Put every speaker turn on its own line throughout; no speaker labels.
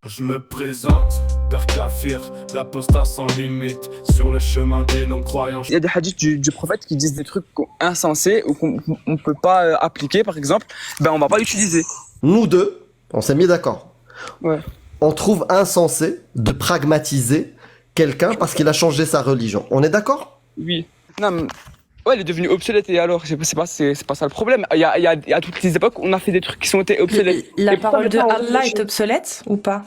Je me présente, Père Kafir, l'apostat sans limite, sur le chemin des non-croyants.
Il y a des hadiths du prophète qui disent des trucs insensés ou qu'on ne peut pas appliquer, par exemple, ben on va pas l'utiliser.
Nous deux, on s'est mis d'accord.
Ouais.
On trouve insensé de pragmatiser quelqu'un parce qu'il a changé sa religion. On est d'accord?
Oui. Non, mais... Ouais, elle est devenue obsolète et alors, c'est pas ça le problème. Il y a à toutes les époques, on a fait des trucs qui sont été obsolètes.
La
Et
parole de
pourquoi
Allah est obsolète ou pas?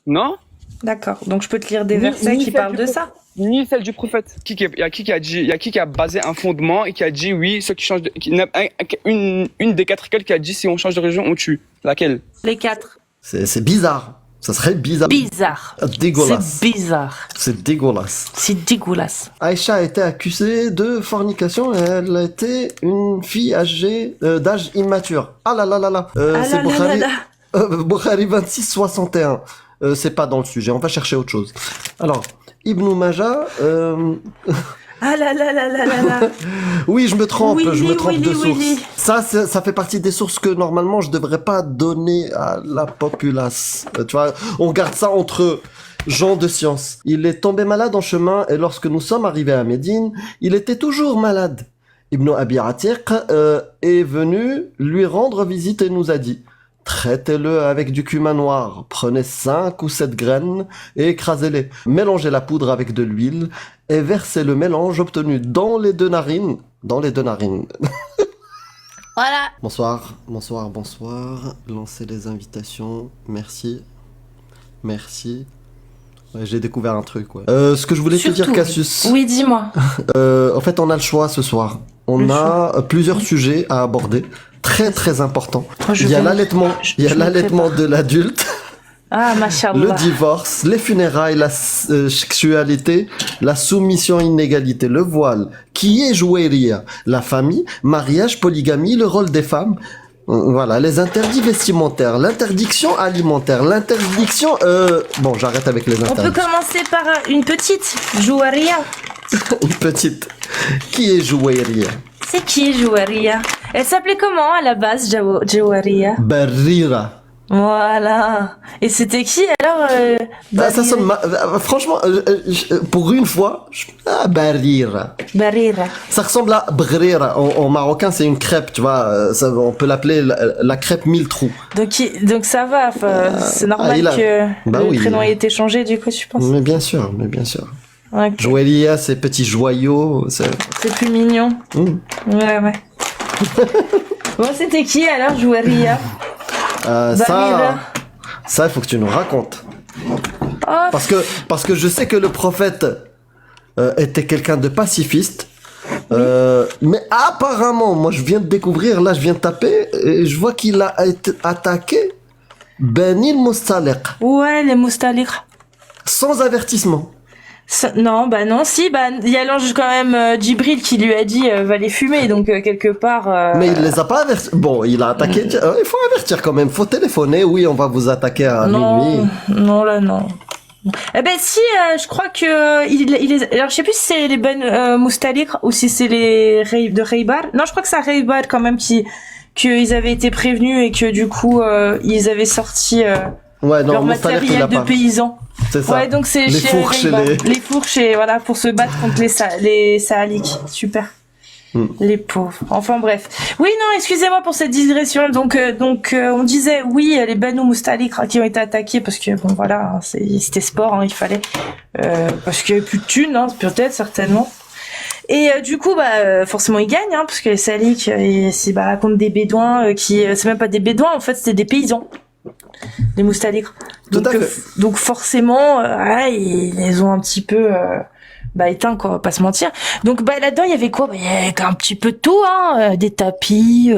Non?
D'accord. Donc je peux te lire des
Ni-
versets
ni
qui
celle
parlent
du
de ça?
Ni celle du prophète. Il y a qui a basé un fondement et qui a dit oui, ceux qui changent une des 4 écoles qui a dit si on change de religion, on tue. Laquelle?
Les 4.
C'est bizarre. Ça serait bizarre.
Bizarre.
Dégueulasse.
C'est bizarre.
C'est dégueulasse.
C'est dégueulasse.
Aïcha a été accusée de fornication et elle a été une fille âgée d'âge immature. Ah là là là là. C'est Bukhari. Bukhari 26-61. C'est pas dans le sujet. On va chercher autre chose. Alors, Ibn Majah.
Ah là là là là là là.
Oui, je me trompe.
Oui,
je me
oui,
trompe
oui,
de
oui,
source.
oui.
Ça fait partie des sources que normalement je devrais pas donner à la populace. Tu vois, on garde ça entre gens de science. Il est tombé malade en chemin et lorsque nous sommes arrivés à Médine, il était toujours malade. Ibn Abi Atiq est venu lui rendre visite et nous a dit: traitez-le avec du cumin noir, prenez 5 ou 7 graines et écrasez-les. Mélangez la poudre avec de l'huile et versez le mélange obtenu dans les deux narines. Dans les deux narines.
Voilà.
Bonsoir, bonsoir, bonsoir. Lancez les invitations. Merci. Merci. Ouais, j'ai découvert un truc, ouais. Ce que je voulais te dire, Cassius.
Oui, dis-moi.
En fait, on a le choix ce soir. On a plusieurs sujets à aborder. Très, très importants. Il y a l'allaitement. Il y a l'allaitement de l'adulte.
Ah, machallah.
Le divorce, les funérailles, la sexualité, la soumission inégalité, le voile, qui est joueria, la famille, mariage, polygamie, le rôle des femmes, voilà, les interdits vestimentaires, l'interdiction alimentaire, l'interdiction... Bon, j'arrête avec les
On
interdits.
peut commencer par une petite Jouaria.
Une petite. Qui est joueria?
C'est qui Jouaria? Elle s'appelait comment à la base, Jouaria?
Barira.
Voilà. Et c'était qui alors
Ça sonne franchement, pour une fois, Barira.
Barira.
Ça ressemble à Brera. En marocain, c'est une crêpe, tu vois. On peut l'appeler la crêpe mille trous.
Donc ça va. C'est normal que le prénom ait été changé, du coup, tu penses?
Mais bien sûr, mais bien sûr.
Okay.
Joëlia, ces petits joyaux. C'est
plus mignon. Ouais, ouais. Bon, c'était qui alors, Joëlia?
Ça, il faut que tu nous racontes.
Oh.
Parce que je sais que le prophète était quelqu'un de pacifiste. Oui. Mais apparemment, moi je viens de découvrir, là je viens de taper, et je vois qu'il a été attaqué Beni Mustaliq.
Ouais, les Mustaliq.
Sans avertissement.
Non, bah non, si, bah il y a l'ange quand même Djibril qui lui a dit va les fumer, donc quelque part.
Mais il les a pas avertis. Bon, il a attaqué. Il faut avertir quand même. Faut téléphoner. Oui, on va vous attaquer à minuit.
Non, là non. Eh ben si, je crois que alors je sais plus si c'est les Ben Mustaliq ou si c'est les de Khaybar. Non, je crois que c'est à Khaybar quand même qu'ils avaient été prévenus et que du coup ils avaient sorti
ouais, non,
leur matériel de paysans.
C'est ça.
Ouais, donc c'est
les
chez
fourches
les fourches et voilà pour se battre contre les Saaliks. Super. Les pauvres. Enfin bref. Oui, non, excusez-moi pour cette digression. Donc on disait oui, les Banu Mustaliq qui ont été attaqués parce que bon voilà, c'était sport, hein, il fallait parce qu'il y avait plus de thunes, hein, peut-être certainement. Et du coup forcément ils gagnent, hein, parce que les Saaliks c'est contre des bédouins c'est même pas des bédouins en fait, c'était des paysans. Les Mustaliq. Donc forcément ils les ont un petit peu éteint quoi, on va pas se mentir. Donc là-dedans il y avait quoi? Il y avait un petit peu de tout, hein, des tapis,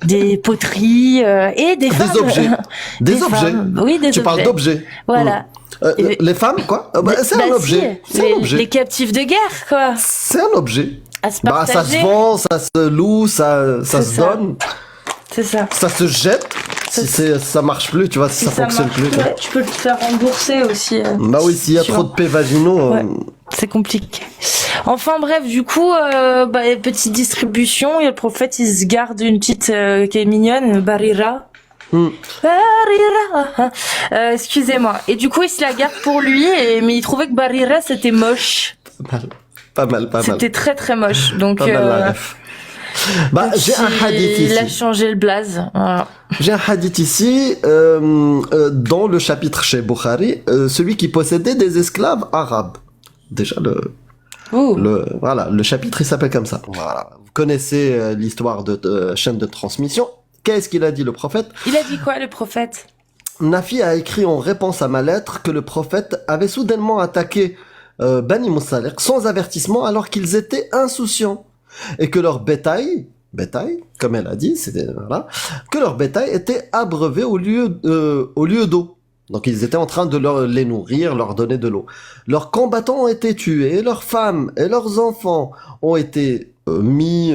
des poteries et des femmes.
Des objets.
Femmes. Oui, des objets.
Tu parles d'objets.
Voilà.
Les femmes quoi? C'est un objet.
Si, c'est un objet. Les captifs de guerre quoi.
C'est un objet.
À se partager.
Ça se vend, ça se loue, ça se donne.
C'est ça.
Ça se jette. Si ça marche plus, tu vois, si ça fonctionne plus.
Ouais, tu peux te faire rembourser aussi.
Bah oui, s'il y a trop de pets vaginaux.
Ouais, c'est compliqué. Enfin bref, du coup, petite distribution. Et le prophète, il se garde une petite qui est mignonne, une barira. Barira. Excusez-moi. Et du coup, il se la garde pour lui, mais il trouvait que Barira c'était moche.
Pas mal.
C'était très très moche. Donc,
Pas mal la ref. Bah, j'ai un hadith
il a
ici.
changé le blaze. Voilà.
J'ai un hadith ici, dans le chapitre chez Bukhari, celui qui possédait des esclaves arabes. Déjà,
Ouh.
le chapitre, il s'appelle comme ça. Voilà. Vous connaissez l'histoire de chaîne de transmission. Qu'est-ce qu'il a dit, le prophète?
Il a dit quoi, le prophète?
Nafi a écrit en réponse à ma lettre que le prophète avait soudainement attaqué Bani Mustaliq sans avertissement alors qu'ils étaient insouciants et que leur bétail, comme elle a dit, voilà, que leur bétail était abreuvé au lieu d'eau. Donc ils étaient en train de les nourrir, leur donner de l'eau. Leurs combattants ont été tués, leurs femmes et leurs enfants ont été mis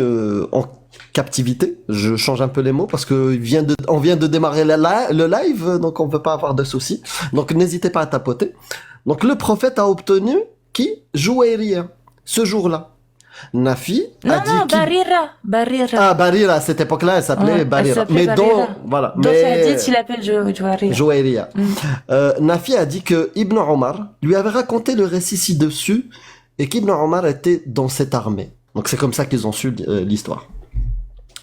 en captivité. Je change un peu les mots parce que on vient de démarrer le live, donc on ne peut pas avoir de soucis. Donc n'hésitez pas à tapoter. Donc le prophète a obtenu qui? Jouairia, ce jour-là. Nafi a dit
Barira.
Ah, Barira, à cette époque-là, elle s'appelait Barira. Mais
Barira.
voilà.
Dans ce hadith, il appelle Jouairia.
Jouairia. Nafi a dit que Ibn Omar lui avait raconté le récit ci-dessus et qu'Ibn Omar était dans cette armée. Donc c'est comme ça qu'ils ont su l'histoire.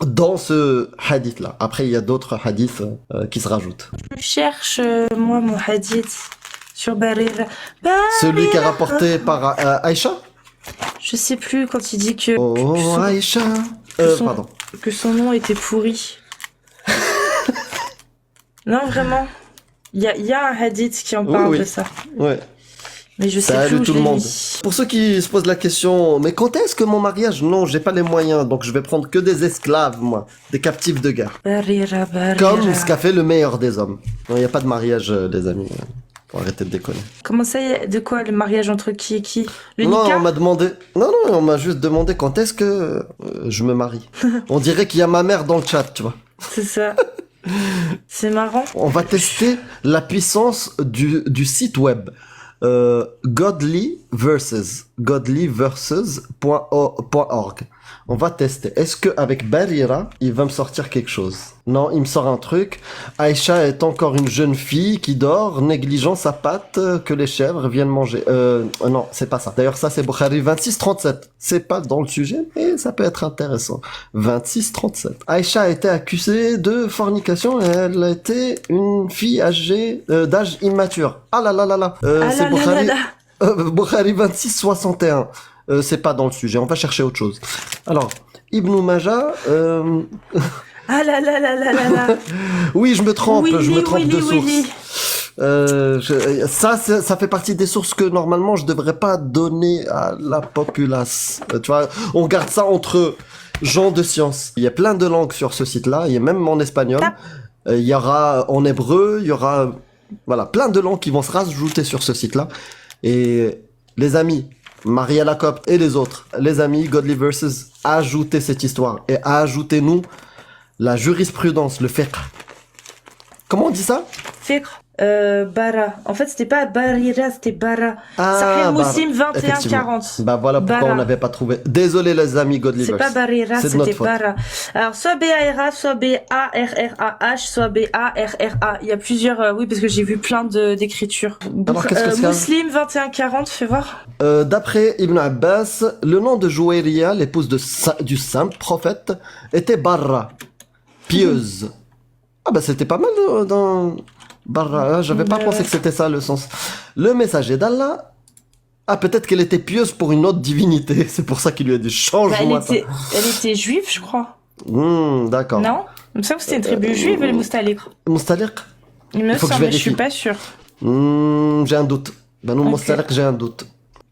Dans ce hadith-là. Après, il y a d'autres hadiths qui se rajoutent.
Je cherche, moi, mon hadith sur Barira.
Celui qui est rapporté par Aïcha.
Je sais plus quand il dit que...
Oh, Aïcha. Pardon.
Que son nom était pourri. Non, vraiment. Il y a un hadith qui en parle de ça.
Ouais.
Mais je sais
Salut
plus où
tout
je
le
l'ai
monde.
mis.
Pour ceux qui se posent la question, mais quand est-ce que mon mariage? Non, j'ai pas les moyens, donc je vais prendre que des esclaves, moi. Des captifs de guerre.
Barira.
Comme ce qu'a fait le meilleur des hommes. Non, il n'y a pas de mariage, les amis. Faut arrêter de déconner.
Comment ça, de quoi le mariage entre qui et qui? Le
Non,
Nika?
on m'a demandé. Non, on m'a juste demandé quand est-ce que je me marie. On dirait qu'il y a ma mère dans le chat, tu vois.
C'est ça. C'est marrant.
On va tester la puissance du site web. godlyverses.org. On va tester. Est-ce que avec Barira, il va me sortir quelque chose? Non, il me sort un truc. Aïcha est encore une jeune fille qui dort, négligeant sa patte que les chèvres viennent manger. Non, c'est pas ça. D'ailleurs, ça c'est Bukhari 26-37. C'est pas dans le sujet, mais ça peut être intéressant. 26-37. Aïcha a été accusée de fornication et elle était une fille âgée d'âge immature. Ah là là là là. C'est Bukhari. Bukhari 26-61. C'est pas dans le sujet, on va chercher autre chose. Alors, Ibn Majah...
Ah là là là là là là.
Oui, je me trompe, de
Willy.
source. Ça fait partie des sources que normalement je devrais pas donner à la populace. Tu vois, on garde ça entre gens de science. Il y a plein de langues sur ce site-là, il y a même en espagnol. Il y aura en hébreu, il y aura voilà, plein de langues qui vont se rajouter sur ce site-là. Et les amis, Maria Lacopte et les autres, les amis, Godly Verses, ajoutez cette histoire et ajoutez-nous la jurisprudence, le fiqh. Comment on dit ça?
Fiqh. Bara. En fait, c'était pas Barira, c'était Bara.
Ah,
Sahih Muslim 21-40.
Bah voilà pourquoi
Bara.
on n'avait pas trouvé. Désolé les amis Godly
C'est
Verses.
pas Barira,
C'est de notre
c'était
faute.
Bara. Alors, soit B-A-R-A, soit B-A-R-R-A-H, soit B-A-R-R-A. Il y a plusieurs, oui, parce que j'ai vu plein d'écritures.
Alors, qu'est-ce que c'est?
Muslim 21-40, fais voir.
D'après Ibn Abbas, le nom de Jouairia, l'épouse du saint prophète, était Barra, pieuse. Ah bah c'était pas mal dans Barra, j'avais pas pensé que c'était ça le sens. Le messager d'Allah, ah peut-être qu'elle était pieuse pour une autre divinité, c'est pour ça qu'il lui a dit change-moi ça.
Elle était juive, je crois.
D'accord.
Non? Il me semble que c'était une tribu juive, les Moustaliq.
Mustaliq?
Il me
faut que je
semble, mais je
vérifie.
suis pas sûre.
J'ai un doute. Ben non, Mustaliq, j'ai un doute.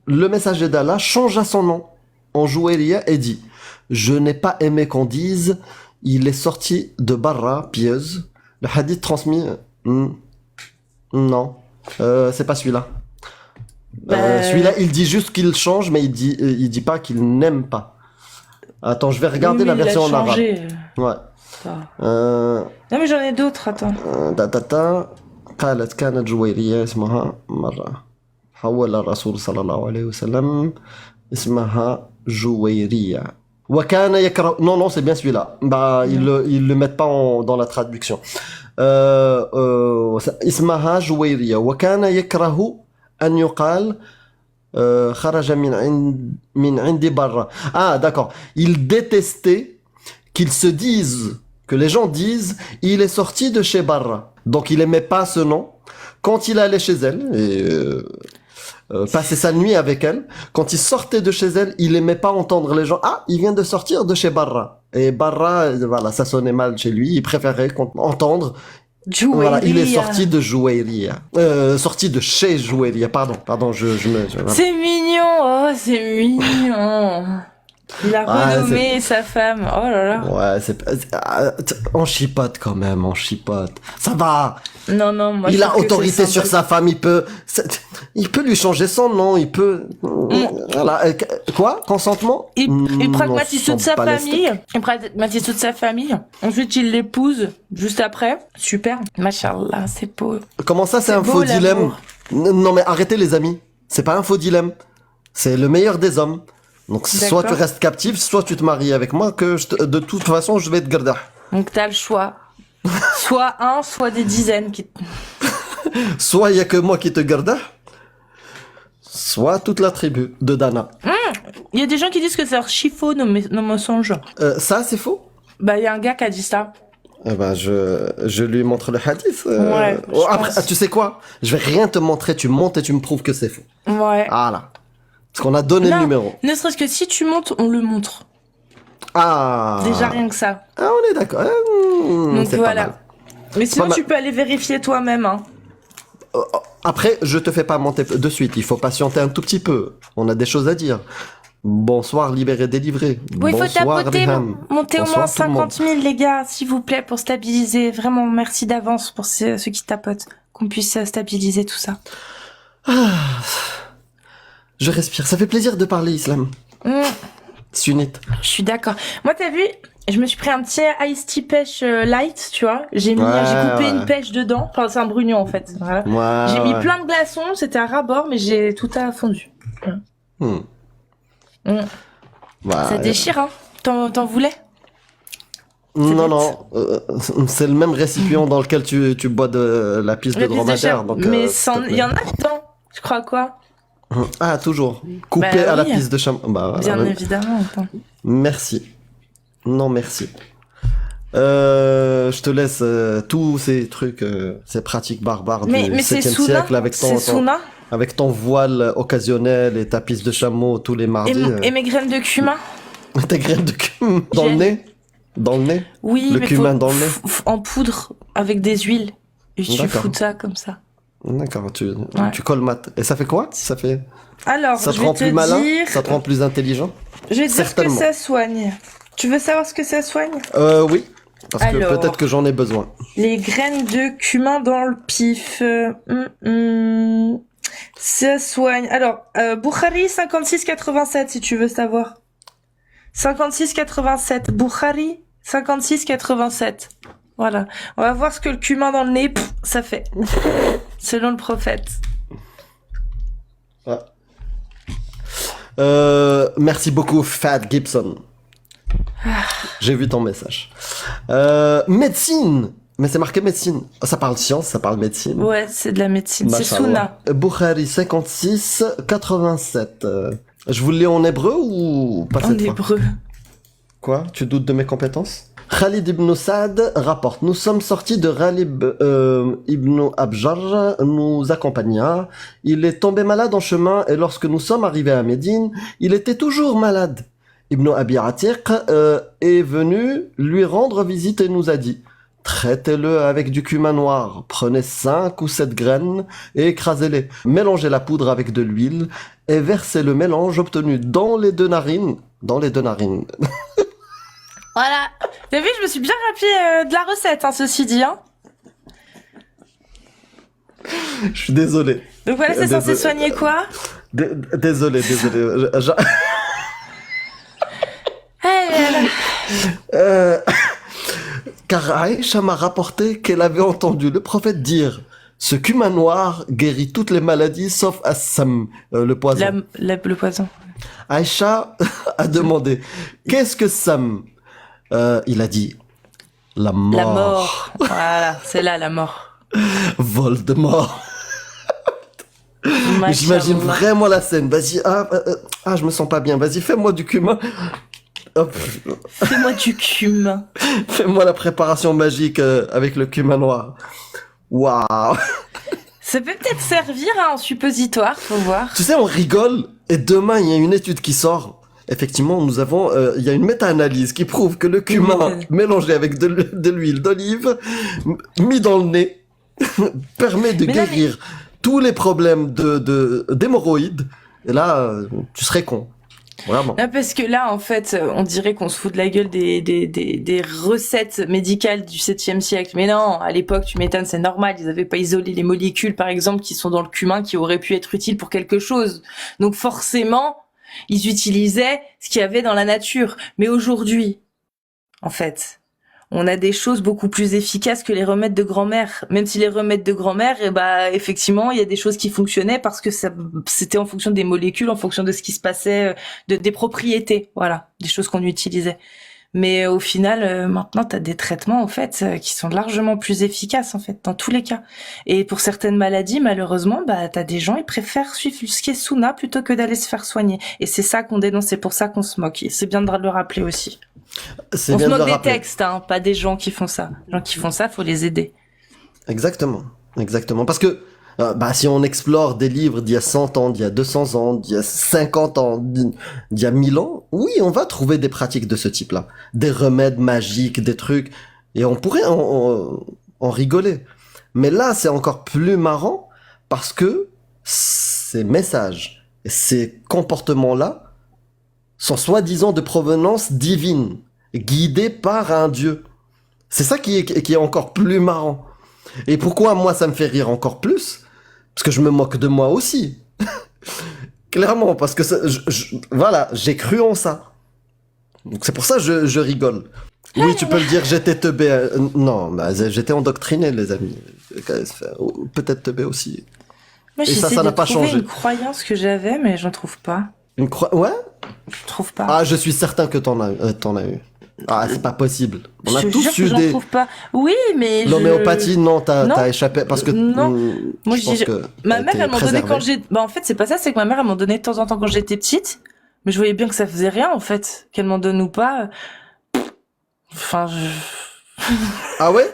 Le messager d'Allah changea son nom en Jouairia et dit je n'ai pas aimé qu'on dise il est sorti de Barra, pieuse. Le hadith transmis, non, c'est pas celui-là. Celui-là, il dit juste qu'il change, mais il dit pas qu'il n'aime pas. Attends, je vais regarder la version en arabe. Ouais.
Non mais j'en ai d'autres, attends.
قالت كانت جويرية اسمها مرة حول الرسول صلى الله عليه وسلم اسمها جويرية وكان يكره. Non, c'est bien celui-là. Bah, ils le mettent pas dans la traduction. اسمها جويرية وكان يكره أن يقال خرج من عندي برا. Ah, d'accord. Il détestait qu'ils se disent, que les gens disent, il est sorti de chez Barra. Donc il aimait pas ce nom. Quand il allait chez elle et passer sa nuit avec elle, quand il sortait de chez elle, il aimait pas entendre les gens. Ah, il vient de sortir de chez Barra. Et Barra, voilà, ça sonnait mal chez lui. Il préférait entendre. Voilà, il est sorti de Jouairia. Sorti de chez Jouairia. Pardon, voilà.
C'est mignon, oh, c'est mignon. Il a renommé sa femme. Oh là là.
Ouais, on chipote quand même, on chipote. Ça va.
Non, moi.
Il a autorité sur sa femme, il peut lui changer son nom, il peut. Voilà. Quoi? Consentement?
Il pragmatise toute sa famille. Il pragmatise toute sa famille. Ensuite, il l'épouse juste après. Super. Machallah, c'est beau.
Comment ça, c'est un
beau,
faux dilemme?
l'amour.
Non, mais arrêtez les amis. C'est pas un faux dilemme. C'est le meilleur des hommes. Donc, soit tu restes captif, soit tu te maries avec moi, de toute façon, je vais te garder.
Donc, t'as le choix. Soit un, soit des dizaines qui...
Soit il y a que moi qui te garde, soit toute la tribu de Dana.
Il y a des gens qui disent que c'est archi-faux, nos mensonges.
Ça, c'est faux?
Bah, il y a un gars qui a dit ça.
Je lui montre le hadith.
Ouais.
Après, tu sais quoi? Je vais rien te montrer, tu montes et tu me prouves que c'est faux.
Ouais.
Voilà. Parce qu'on a donné le numéro.
Ne serait-ce que si tu montes, on le montre.
Ah.
Déjà rien que ça.
Ah, on est d'accord.
Donc
c'est
voilà.
pas mal.
Mais sinon,
pas
tu peux aller vérifier toi-même. Hein.
Après, je te fais pas monter de suite. Il faut patienter un tout petit peu. On a des choses à dire. Bonsoir, libéré, délivré.
Oui, il faut
Bonsoir,
tapoter,
Riham.
monter au
Bonsoir,
moins
tout le monde.
50 000, les gars, s'il vous plaît, pour stabiliser. Vraiment, merci d'avance pour ceux qui tapotent. Qu'on puisse stabiliser tout ça.
Je respire. Ça fait plaisir de parler islam. Sunnite.
Je suis d'accord. Moi, t'as vu, je me suis pris un petit iced tea pêche light, tu vois. J'ai coupé une pêche dedans. Enfin, c'est un brugnon, en fait. Voilà. J'ai mis plein de glaçons. C'était à ras-bord, mais j'ai tout a fondu.
Voilà.
Ça déchire, hein. T'en voulais?
Non, c'est le même récipient dans lequel tu bois de la pisse de dromadaire. Donc,
mais il y en a dedans. Je crois quoi?
Ah, toujours. Coupé à la pisse de chameau.
Bien évidemment. Attends.
Merci. Non, merci. Je te laisse tous ces trucs, ces pratiques barbares du 7e siècle avec ton voile occasionnel et ta pisse de chameau tous les mardis.
Et mes graines de cumin.
Tes graines de cumin dans le nez? Dans le nez?
Oui,
le
mais
cumin dans le nez?
En poudre avec des huiles. Et tu fous ça comme ça.
D'accord, tu colmates. Et ça fait quoi?
Alors,
ça te rend plus malin? Ça te rend plus intelligent?
Je vais te dire ce que ça soigne. Tu veux savoir ce que ça soigne?
Oui. Parce que peut-être que j'en ai besoin.
Les graines de cumin dans le pif. Ça soigne. Alors, Bukhari 56,87 si tu veux savoir. 56,87. Bukhari 56,87. Voilà. On va voir ce que le cumin dans le nez, ça fait. Selon le prophète.
Merci beaucoup, Fat Gibson. J'ai vu ton message. Médecine. Mais c'est marqué médecine. Ça parle science, ça parle médecine.
Ouais, c'est de la médecine. C'est Sunna.
Bukhari 56, 87. Je vous le lis en hébreu ou pas cette fois?
En hébreu.
Quoi? Tu doutes de mes compétences? Khalid ibn Saad rapporte: nous sommes sortis de Ghalib ibn Abjar, nous accompagna. Il est tombé malade en chemin et lorsque nous sommes arrivés à Médine, il était toujours malade. Ibn Abi Atiq est venu lui rendre visite et nous a dit: traitez-le avec du cumin noir, prenez 5 ou 7 graines et écrasez-les. Mélangez la poudre avec de l'huile et versez le mélange obtenu dans les deux narines.
Voilà. T'as vu, je me suis bien rappelé de la recette, hein, ceci dit. Hein.
Je suis désolé.
Donc voilà, c'est censé soigner quoi?
Désolé. Car Aïcha m'a rapporté qu'elle avait entendu le prophète dire: ce cumin noir guérit toutes les maladies sauf Assam, le poison.
Le poison.
Aïcha a demandé: qu'est-ce que Sam? Il a dit: La mort.
La mort. Voilà, c'est là la mort.
Voldemort. J'imagine vraiment la scène. Vas-y, je me sens pas bien. Vas-y, fais-moi du cumin. Hop.
Fais-moi du cumin.
Fais-moi la préparation magique avec le cumin noir. Waouh.
Ça peut peut-être servir en suppositoire, faut voir.
Tu sais, on rigole et demain il y a une étude qui sort. Effectivement, nous avons, il y a une méta-analyse qui prouve que le cumin mélangé avec de l'huile d'olive mis dans le nez permet de guérir tous les problèmes d'hémorroïdes. Et là, tu serais con. Vraiment.
Non, parce que là, en fait, on dirait qu'on se fout de la gueule des recettes médicales du 7e siècle. Mais non, à l'époque, tu m'étonnes, c'est normal. Ils avaient pas isolé les molécules, par exemple, qui sont dans le cumin, qui auraient pu être utiles pour quelque chose. Donc, forcément, ils utilisaient ce qu'il y avait dans la nature. Mais aujourd'hui, en fait, on a des choses beaucoup plus efficaces que les remèdes de grand-mère. Même si les remèdes de grand-mère, effectivement, il y a des choses qui fonctionnaient parce que c'était en fonction des molécules, en fonction de ce qui se passait, des propriétés, voilà, des choses qu'on utilisait. Mais au final, maintenant, t'as des traitements, en fait, qui sont largement plus efficaces, en fait, dans tous les cas. Et pour certaines maladies, malheureusement, t'as des gens, ils préfèrent suivre ce qui est Suna plutôt que d'aller se faire soigner. Et c'est ça qu'on dénonce, c'est pour ça qu'on se moque. Et c'est bien de le rappeler aussi. On se moque des textes, hein, pas des gens qui font ça. Les gens qui font ça, faut les aider.
Exactement. Parce que, si on explore des livres d'il y a 100 ans, d'il y a 200 ans, d'il y a 50 ans, d'il y a 1000 ans, oui, on va trouver des pratiques de ce type-là. Des remèdes magiques, des trucs. Et on pourrait en rigoler. Mais là, c'est encore plus marrant parce que ces messages, ces comportements-là sont soi-disant de provenance divine, guidés par un dieu. C'est ça qui est encore plus marrant. Et pourquoi moi ça me fait rire encore plus? Parce que je me moque de moi aussi. Clairement, parce que voilà, j'ai cru en ça. Donc c'est pour ça que je rigole. Oui, tu peux le dire, j'étais teubé. Non, j'étais endoctriné, les amis. Peut-être teubé aussi.
Moi,
et ça n'a pas changé.
Une croyance que j'avais, mais j'en trouve pas.
Ouais?
Je trouve pas.
Ah, je suis certain que t'en as eu. Ah, c'est pas possible. On a tous eu
j'en trouve pas. Oui, mais
l'homéopathie, non, t'as échappé parce que
non. Moi,
je pense que
ma mère, elle m'en donnait quand en fait, c'est pas ça, c'est que ma mère, elle m'en donnait de temps en temps quand j'étais petite. Mais je voyais bien que ça faisait rien, en fait. Qu'elle m'en donne ou pas. Enfin,
Ah ouais?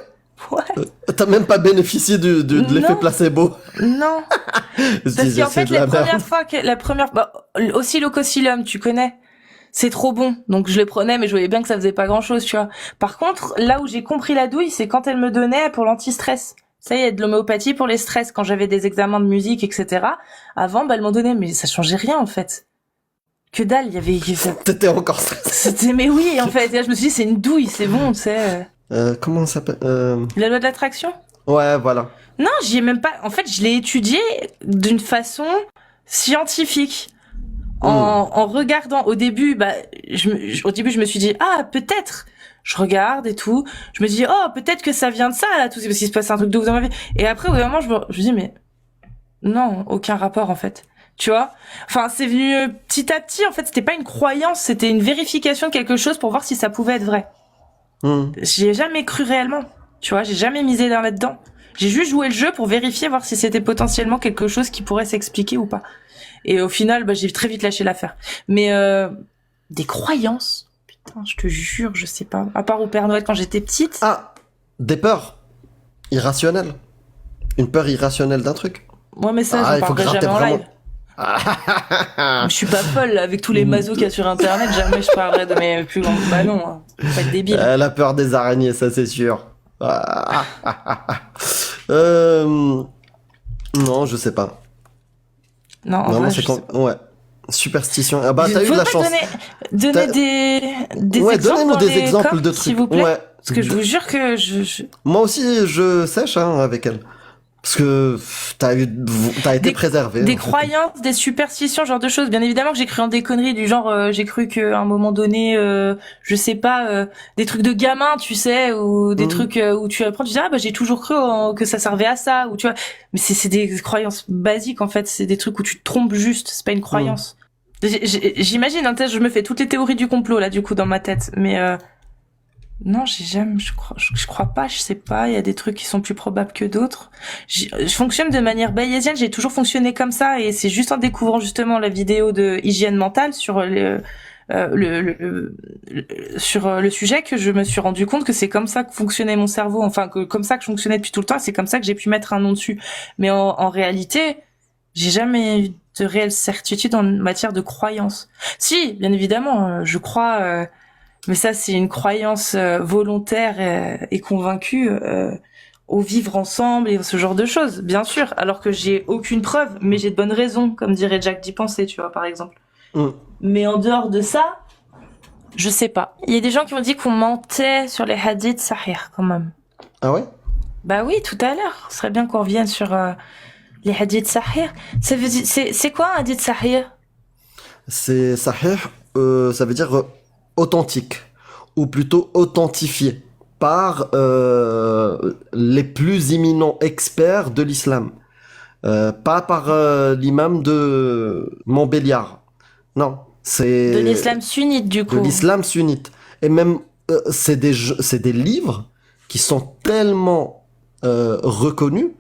Ouais.
T'as même pas bénéficié de l'effet placebo.
Non. Parce qu'en fait, la première, oscillococylum, tu connais? C'est trop bon. Donc, je le prenais, mais je voyais bien que ça faisait pas grand chose, tu vois. Par contre, là où j'ai compris la douille, c'est quand elle me donnait pour l'anti-stress. Ça y est, de l'homéopathie pour les stress, quand j'avais des examens de musique, etc. Avant, elle m'en donnait, mais ça changeait rien, en fait. Que dalle, il y avait...
T'étais encore stressé.
Mais oui, en fait. Et là, je me suis dit, c'est une douille, c'est bon, tu sais.
Comment ça s'appelle
La loi de l'attraction?
Ouais, voilà.
Non, j'y ai même pas... En fait, je l'ai étudié d'une façon scientifique. En regardant, au début, je me suis dit, peut-être. Je regarde et tout. Je me dis, peut-être que ça vient de ça, là, tout, parce qu'il se passe un truc de ouf dans ma vie. Et après, au bout d'un moment, je me dis, mais non, aucun rapport, en fait. Tu vois? Enfin, c'est venu petit à petit, en fait, c'était pas une croyance, c'était une vérification de quelque chose pour voir si ça pouvait être vrai. J'y ai jamais cru réellement. Tu vois, j'ai jamais misé là-dedans. J'ai juste joué le jeu pour vérifier, voir si c'était potentiellement quelque chose qui pourrait s'expliquer ou pas. Et au final, j'ai très vite lâché l'affaire. Mais des croyances, putain, je te jure, je sais pas. À part au Père Noël quand j'étais petite.
Ah, des peurs irrationnelles. Une peur irrationnelle d'un truc.
Ouais, mais ça, j'en parlerai jamais en live. Je suis pas folle avec tous les masos qu'il y a sur internet, jamais je parlerai de mes plus grands. Bah non, hein. Faut être débile.
La peur des araignées, ça c'est sûr. Non, je sais pas.
Non, en vrai,
ouais. Superstition. Ah bah t'as eu de la chance.
Donner des
ouais,
exemples.
Donnez-nous des exemples de trucs.
S'il vous plaît.
Ouais.
Parce que je vous jure que
Moi aussi, je sèche avec elle. Parce que t'as été préservé.
Des croyances, des superstitions, genre de choses. Bien évidemment que j'ai cru en des conneries du genre, j'ai cru qu'à un moment donné, je sais pas, des trucs de gamin, tu sais, ou des trucs où tu apprends, tu dis j'ai toujours cru que ça servait à ça, ou tu vois. Mais c'est des croyances basiques en fait. C'est des trucs où tu te trompes juste. C'est pas une croyance. J'imagine, je me fais toutes les théories du complot là, du coup, dans ma tête. Mais Non, j'ai jamais, je crois pas, je sais pas, il y a des trucs qui sont plus probables que d'autres. Je fonctionne de manière bayésienne, j'ai toujours fonctionné comme ça, et c'est juste en découvrant justement la vidéo de hygiène mentale sur sur le sujet que je me suis rendu compte que c'est comme ça que fonctionnait mon cerveau, enfin que comme ça que je fonctionnais depuis tout le temps, c'est comme ça que j'ai pu mettre un nom dessus. Mais en réalité, j'ai jamais eu de réelle certitude en matière de croyance. Si, bien évidemment, je crois, mais ça c'est une croyance volontaire et convaincue au vivre ensemble et ce genre de choses, bien sûr. Alors que j'ai aucune preuve, mais j'ai de bonnes raisons, comme dirait Jack d'y penser, tu vois, par exemple. Mais en dehors de ça, je sais pas. Il y a des gens qui ont dit qu'on mentait sur les hadiths sahih, quand même.
Ah ouais?
Bah oui, tout à l'heure. Ce serait bien qu'on revienne sur les hadiths sahih. Ça veut dire, c'est quoi un hadith sahih?
C'est sahih, ça veut dire authentique, ou plutôt authentifié par les plus éminents experts de l'islam. Pas par l'imam de Montbéliard. Non, c'est...
De l'islam sunnite, du coup.
De l'islam sunnite. Et même, c'est des livres qui sont tellement reconnus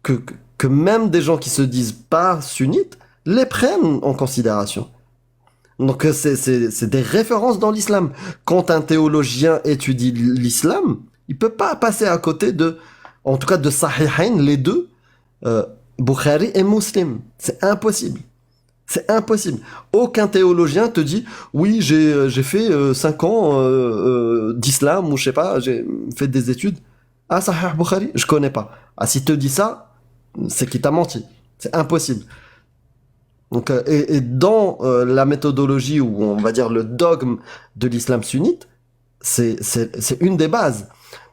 que même des gens qui se disent pas sunnites les prennent en considération. Donc c'est des références dans l'islam. Quand un théologien étudie l'islam, il peut pas passer à côté en tout cas de Sahihain, les deux, Bukhari et Muslim. C'est impossible. C'est impossible. Aucun théologien te dit oui, j'ai fait 5 ans d'islam ou je sais pas, j'ai fait des études. Ah, Sahih Bukhari, je connais pas. Ah, s'il te dit ça, c'est qu'il t'a menti. C'est impossible. Donc, et dans la méthodologie ou on va dire le dogme de l'islam sunnite, c'est une des bases.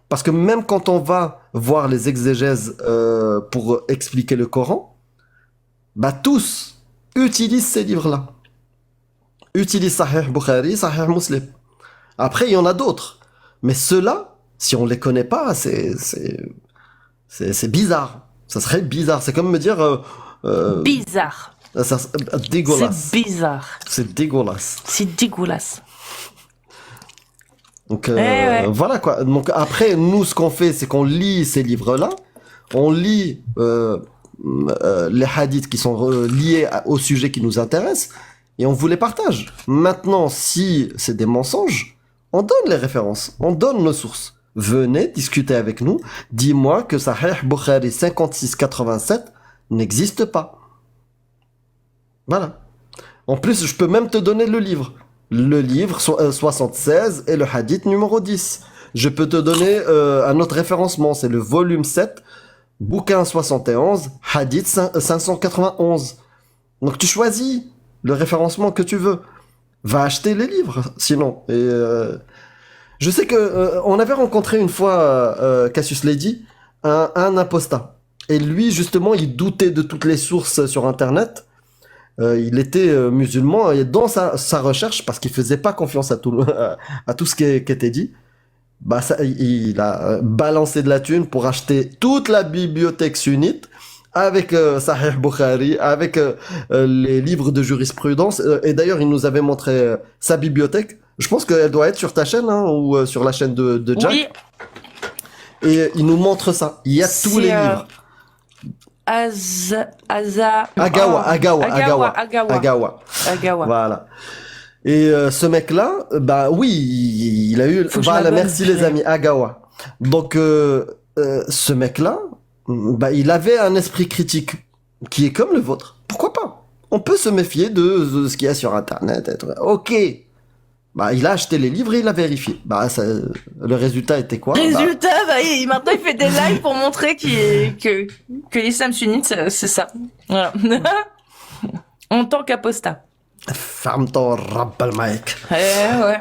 Parce que même quand on va voir les exégèses pour expliquer le Coran, bah tous utilisent ces livres-là. Utilisent Sahih Bukhari, Sahih Muslim. Après, il y en a d'autres. Mais ceux-là, si on les connaît pas, c'est bizarre. Ça serait bizarre. C'est comme me dire...
bizarre.
Dégueulasse.
C'est bizarre.
C'est dégueulasse.
C'est dégueulasse.
Donc voilà quoi. Donc après, nous, ce qu'on fait, c'est qu'on lit ces livres-là. On lit les hadiths qui sont liés au sujet qui nous intéresse et on vous les partage. Maintenant, si c'est des mensonges, on donne les références, on donne nos sources. Venez discuter avec nous. Dis-moi que Sahih Bukhari 5687 n'existe pas. Voilà. En plus, je peux même te donner le livre. Le livre 76 et le hadith numéro 10. Je peux te donner un autre référencement. C'est le volume 7, bouquin 71, hadith 591. Donc tu choisis le référencement que tu veux. Va acheter les livres, sinon. Et je sais que on avait rencontré une fois Cassius Lady, un apostat. Et lui, justement, il doutait de toutes les sources sur Internet. Il était musulman et dans sa recherche, parce qu'il faisait pas confiance à tout ce qui était dit, bah il a balancé de la thune pour acheter toute la bibliothèque sunnite avec Sahih Bukhari, avec les livres de jurisprudence. Et d'ailleurs, il nous avait montré sa bibliothèque. Je pense qu'elle doit être sur ta chaîne ou sur la chaîne de Jack.
Oui.
Et il nous montre ça. Il y a tous les livres. Agawa. Voilà. Et ce mec-là, bah oui, il a eu... Voilà, merci les amis, Agawa. Donc, ce mec-là, bah il avait un esprit critique qui est comme le vôtre. Pourquoi pas? On peut se méfier de ce qu'il y a sur Internet. Ok. Bah, il a acheté les livres et il a vérifié. Bah, le résultat était quoi?
Résultat, maintenant il fait des lives pour montrer que l'islam sunnite, c'est ça. Voilà. En tant qu'apostat.
Ferme ton rappel, mec.
Ouais.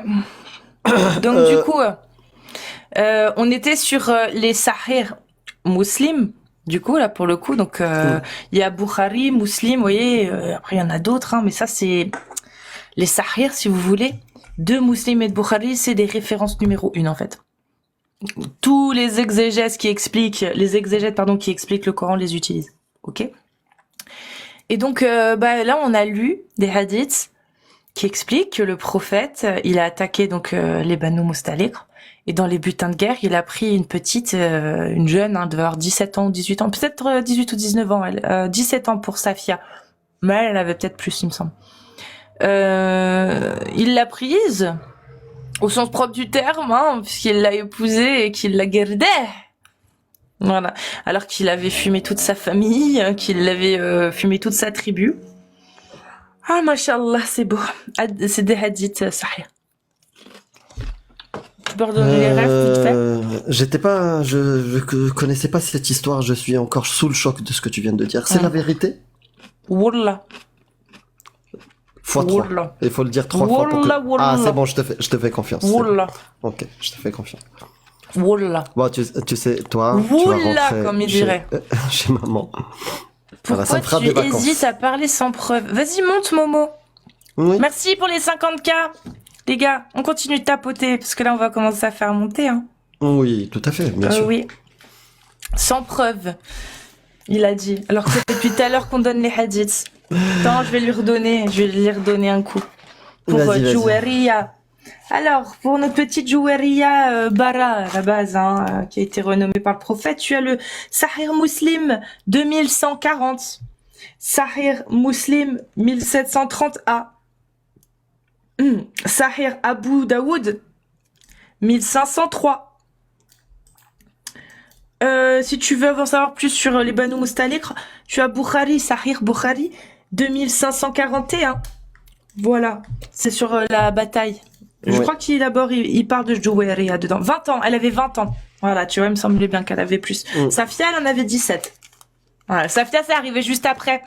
Donc, du coup, on était sur les Sahih Muslim. Du coup, là, pour le coup, donc, il y a Bukhari, Muslim, vous voyez, après il y en a d'autres, hein, mais ça, c'est les Sahih, si vous voulez. De Muslim et de Bukhari, c'est des références numéro 1 en fait. Tous les exégètes qui expliquent le Coran les utilisent. Ok. Et donc là on a lu des hadiths qui expliquent que le prophète il a attaqué donc les Banu Mustaliq Et dans les butins de guerre, il a pris une petite, une jeune, hein, devait avoir 17 ans ou 18 ans, peut-être 18 ou 19 ans, elle, 17 ans pour Safia. Mais elle avait peut-être plus, il me semble. Il l'a prise, au sens propre du terme, hein, puisqu'il l'a épousée et qu'il la gardait. Voilà. Alors qu'il avait fumé toute sa famille, qu'il avait fumé toute sa tribu. Ah, mashallah, c'est beau. C'est des hadiths, Sahih. Tu peux redonner les rêves vite fait?
J'étais pas, je connaissais pas cette histoire, je suis encore sous le choc de ce que tu viens de dire. C'est la vérité?
Wallah.
Fois 3.
Wallah.
Il faut le dire 3 fois pour que...
Wallah, wallah.
Ah, c'est bon, je te fais confiance. c'est
Wallah.
bon. Ok, je te fais confiance.
Wallah.
Bon, tu sais, toi, tu vas
Wallah,
rentrer
comme il
chez,
dirait.
chez maman. Voilà, ça
Pourquoi
me fera
tu
des vacances.
hésites à parler sans preuve? Vas-y, monte, Momo.
Oui.
Merci pour les 50K. Les gars, on continue de tapoter, parce que là, on va commencer à faire monter, hein.
Oui, tout à fait, bien sûr.
Oui. Sans preuve, il a dit. Alors que c'est depuis tout à l'heure qu'on donne les hadiths. Attends, je vais lui redonner un coup. Pour
Vas-y.
Joueria. Alors, pour notre petite Joueria Bara, à la base, hein, qui a été renommée par le prophète, tu as le Sahih Muslim 2140. Sahih Muslim 1730A. Sahih Abu Daoud 1503. Si tu veux en savoir plus sur les Banu Mustalik, tu as Bukhari, Sahih Bukhari 2541. Voilà, c'est sur la bataille. Je crois qu'il d'abord il parle de Joueria dedans. 20 ans, elle avait 20 ans. Voilà, tu vois, il me semblait bien qu'elle avait plus. Safia, elle en avait 17. Voilà, Safia, c'est arrivé juste après,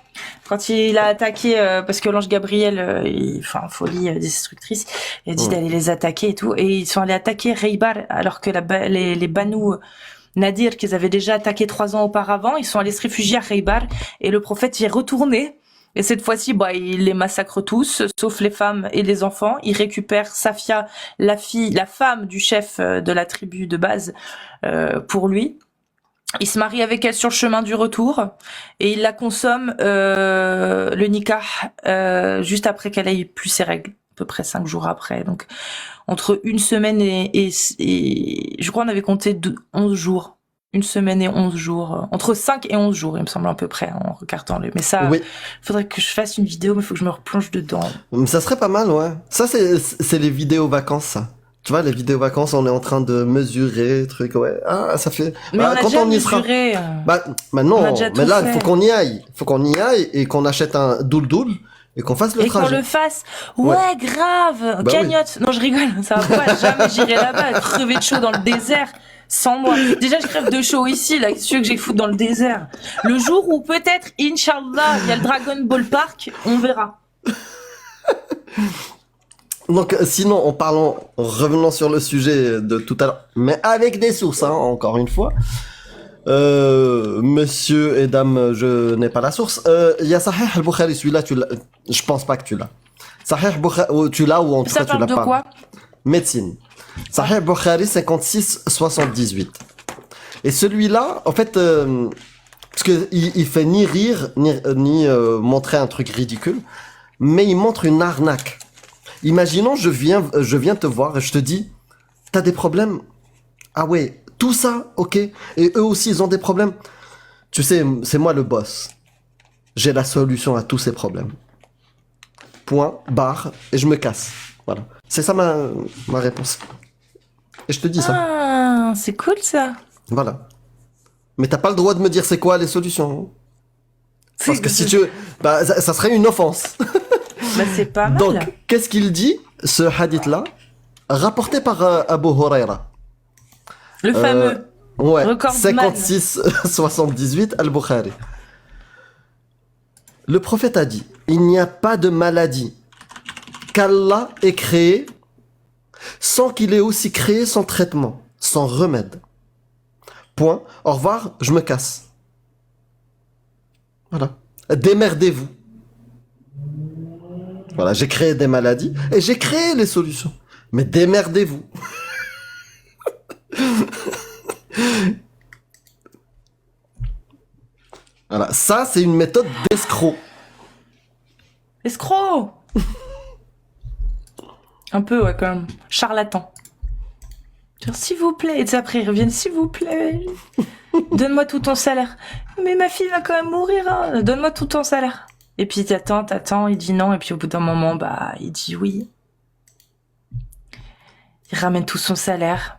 quand il a attaqué, parce que l'ange Gabriel, folie destructrice, il a dit d'aller les attaquer et tout, et ils sont allés attaquer Khaybar, alors que les Banu Nadir, qu'ils avaient déjà attaqué 3 ans auparavant, ils sont allés se réfugier à Khaybar, et le prophète y est retourné. Et cette fois-ci, il les massacre tous, sauf les femmes et les enfants. Il récupère Safia, la femme du chef de la tribu de base, pour lui. Il se marie avec elle sur le chemin du retour et il la consomme le nikah juste après qu'elle ait plus ses règles, à peu près 5 jours après. Donc entre une semaine et je crois on avait compté 11 jours. Une semaine et 11 jours. Entre 5 et 11 jours, il me semble à peu près, en regardant le. Mais ça,
Oui.
faudrait que je fasse une vidéo, mais il faut que je me replonge dedans.
Ça serait pas mal, ouais. Ça, c'est les vidéos vacances, ça. Tu vois, les vidéos vacances, on est en train de mesurer, truc, ouais. Ah, ça fait...
Mais on a
quand
déjà
on y sera...
mesuré.
Non,
on a déjà
mais
tout
là, il
fait.
faut qu'on y aille. Il faut qu'on y aille et qu'on achète un doul-doul et qu'on fasse le
Et qu'on
trajet.
le fasse. Ouais, grave.
Bah
Cagnotte. Non, je rigole. Ça va pas. Jamais j'irai là-bas, crever de chaud dans le désert. Sans moi. Déjà, je crève de chaud ici, là. Qu'est-ce que tu veux que j'aille foutre dans le désert? Le jour où peut-être, Inch'Allah, il y a le Dragon Ball Park, on verra.
Donc, sinon, revenons sur le sujet de tout à l'heure, mais avec des sources, hein, encore une fois. Monsieur et dame, je n'ai pas la source. Il y a Sahih al-Bukhari, celui-là, je pense pas que tu l'as. Sahih al-Bukhari, tu l'as ou en tout
Ça
cas tu l'as
parle de
pas.
quoi?
Médecine. Sahih al-Bukhari 56-78. Et celui-là, en fait, parce que il fait ni rire, ni montrer un truc ridicule, mais il montre une arnaque. Imaginons, je viens te voir et je te dis, t'as des problèmes? Ah ouais, tout ça, ok. Et eux aussi, ils ont des problèmes. Tu sais, c'est moi le boss. J'ai la solution à tous ces problèmes. Point, barre, et je me casse. Voilà. C'est ça ma réponse. Et je te dis ça.
Ah, c'est cool ça.
Voilà. Mais t'as pas le droit de me dire c'est quoi les solutions. Parce que si tu veux, ça serait une offense.
Bah, c'est pas mal.
Donc, qu'est-ce qu'il dit, ce hadith-là, rapporté par Abu Huraira.
Le fameux.
Ouais,
Recordman.
56-78 al-Bukhari. Le prophète a dit, il n'y a pas de maladie qu'Allah ait créée sans qu'il ait aussi créé son traitement, son remède. Point. Au revoir, je me casse. Voilà. Démerdez-vous. Voilà, j'ai créé des maladies et j'ai créé les solutions. Mais démerdez-vous. Voilà, ça c'est une méthode d'escroc.
Escroc. Un peu, ouais, quand même. Charlatan. Genre, s'il vous plaît. Et après, ils reviennent, s'il vous plaît. Donne-moi tout ton salaire. Mais ma fille va quand même mourir, hein. Donne-moi tout ton salaire. Et puis, t'attends, il dit non. Et puis, au bout d'un moment, bah, il dit oui. Il ramène tout son salaire.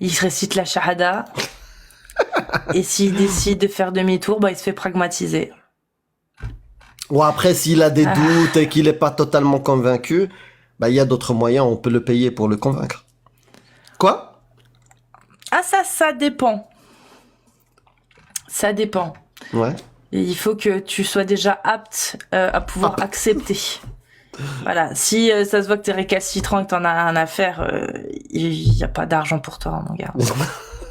Il récite la shahada. Et s'il décide de faire demi-tour, bah, il se fait pragmatiser.
Ou après, s'il a des doutes et qu'il est pas totalement convaincu, bah, il y a d'autres moyens, on peut le payer pour le convaincre. Quoi?
Ah, ça dépend. Ça dépend.
Ouais.
Et il faut que tu sois déjà apte à pouvoir accepter. Voilà. Si ça se voit que t'es récalcitrant et que t'en as rien à faire, il y a pas d'argent pour toi, mon gars.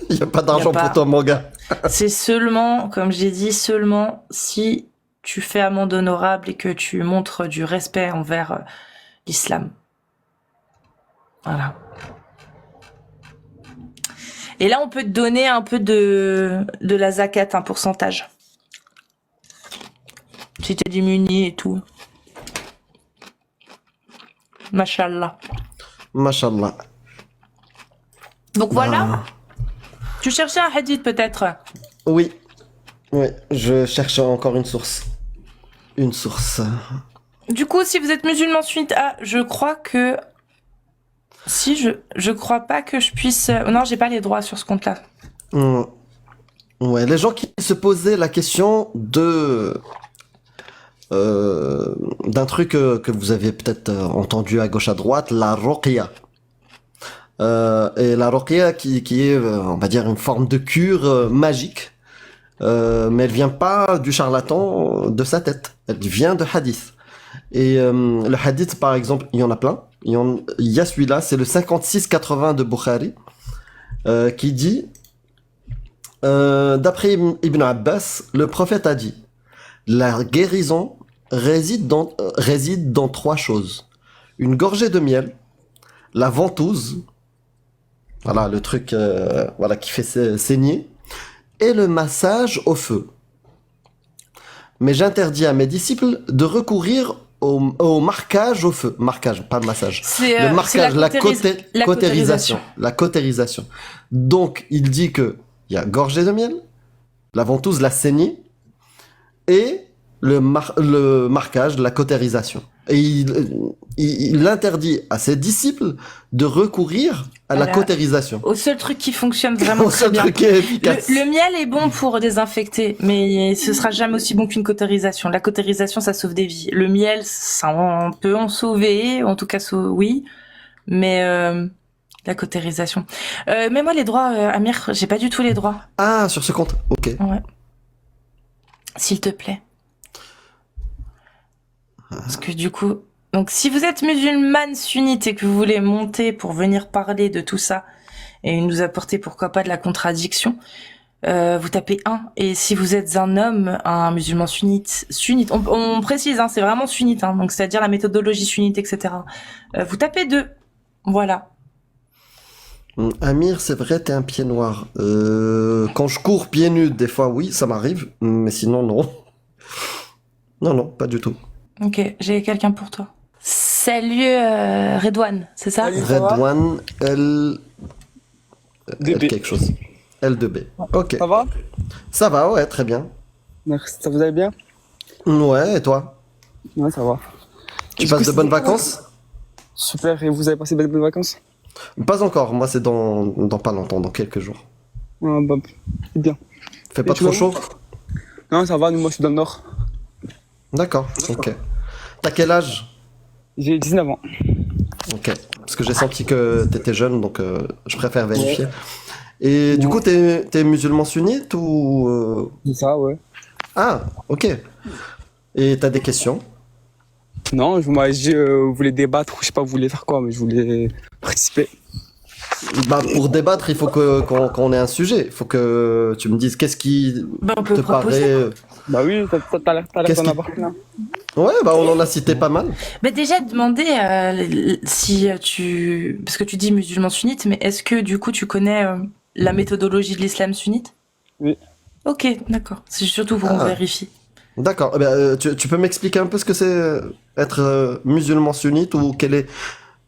Il y a pas d'argent pour toi, mon gars.
C'est seulement, comme j'ai dit, seulement si tu fais amende honorable et que tu montres du respect envers l'islam. Voilà. Et là, on peut te donner un peu de la zakat, un pourcentage. Si t'es démuni et tout. Mashallah.
Mashallah.
Donc voilà. Tu cherchais un hadith peut-être?
Oui. Oui, je cherche encore une source. Une source.
Du coup, si vous êtes musulman sunnite, je crois que... Si, je crois pas que je puisse... Non, j'ai pas les droits sur ce compte-là.
Ouais, les gens qui se posaient la question d'un truc que vous avez peut-être entendu à gauche à droite, la ruqya. Et la ruqya qui est, on va dire, une forme de cure magique. Mais elle vient pas du charlatan de sa tête. Elle vient de hadith. Et le hadith, par exemple, il y en a plein. Il y a celui-là, c'est le 56-80 de Bukhari, qui dit, d'après Ibn Abbas, le prophète a dit, la guérison réside dans trois choses. Une gorgée de miel, la ventouse, voilà le truc voilà, qui fait saigner, et le massage au feu. Mais j'interdis à mes disciples de recourir au marquage au feu. Marquage, pas le massage. Le marquage, la cautérisation. La cautérisation. Donc, il dit que il y a gorgée de miel, la ventouse, la saignée, et le marquage, la cautérisation. Et il interdit à ses disciples de recourir à la cautérisation.
Au seul truc qui fonctionne vraiment
Au
très
seul
bien.
truc qui est efficace.
Le miel est bon pour désinfecter, mais ce sera jamais aussi bon qu'une cautérisation. La cautérisation, ça sauve des vies. Le miel, ça on peut en sauver, en tout cas oui, mais la cautérisation. Mais moi les droits, Amir, j'ai pas du tout les droits.
Ah, sur ce compte. Ok.
Ouais. S'il te plaît. Parce que du coup, donc si vous êtes musulmane sunnite et que vous voulez monter pour venir parler de tout ça et nous apporter pourquoi pas de la contradiction, vous tapez 1. Et si vous êtes un homme, un musulman sunnite, on précise, hein, c'est vraiment sunnite, hein, donc c'est-à-dire la méthodologie sunnite, etc. Vous tapez 2. Voilà.
Amir, c'est vrai, t'es un pied noir. Quand je cours pieds nus, des fois, oui, ça m'arrive, mais sinon, non. Non, pas du tout.
Ok, j'ai quelqu'un pour toi. Salut Redouane, c'est ça?
Redouane, L quelque chose. L2B. Ok.
Ça va?
Ça va, ouais, très bien.
Merci, ça vous allez bien?
Ouais, et toi?
Ouais, ça va.
Tu passes de bonnes vacances?
Super, et vous avez passé de bonnes vacances?
Pas encore, moi c'est dans pas longtemps, dans quelques jours.
Ah, bah, c'est bien.
Fait pas trop chaud?
Non, ça va, nous, moi je suis dans le nord.
D'accord, ok. T'as quel âge?
J'ai 19 ans.
Ok, parce que j'ai senti que t'étais jeune, donc je préfère vérifier. Et du coup, t'es musulman sunnite ou...
C'est ça, ouais.
Ah, ok. Et t'as des questions?
Non, vous m'avez dit, vous voulez débattre, ou je sais pas, vous voulez faire quoi, mais je voulais participer.
Bah, pour débattre, il faut qu'on ait un sujet. Il faut que tu me dises qu'est-ce qui
on peut
te paraît...
Bah oui, t'as l'air d'en avoir plein.
Ouais, bah on en a cité pas mal.
Mais déjà, demander si tu... Parce que tu dis musulman sunnite, mais est-ce que du coup tu connais la méthodologie de l'islam sunnite?
Oui.
Ok, d'accord. C'est surtout pour qu'on vérifie.
D'accord. Eh ben, tu peux m'expliquer un peu ce que c'est être musulman sunnite ou quelle est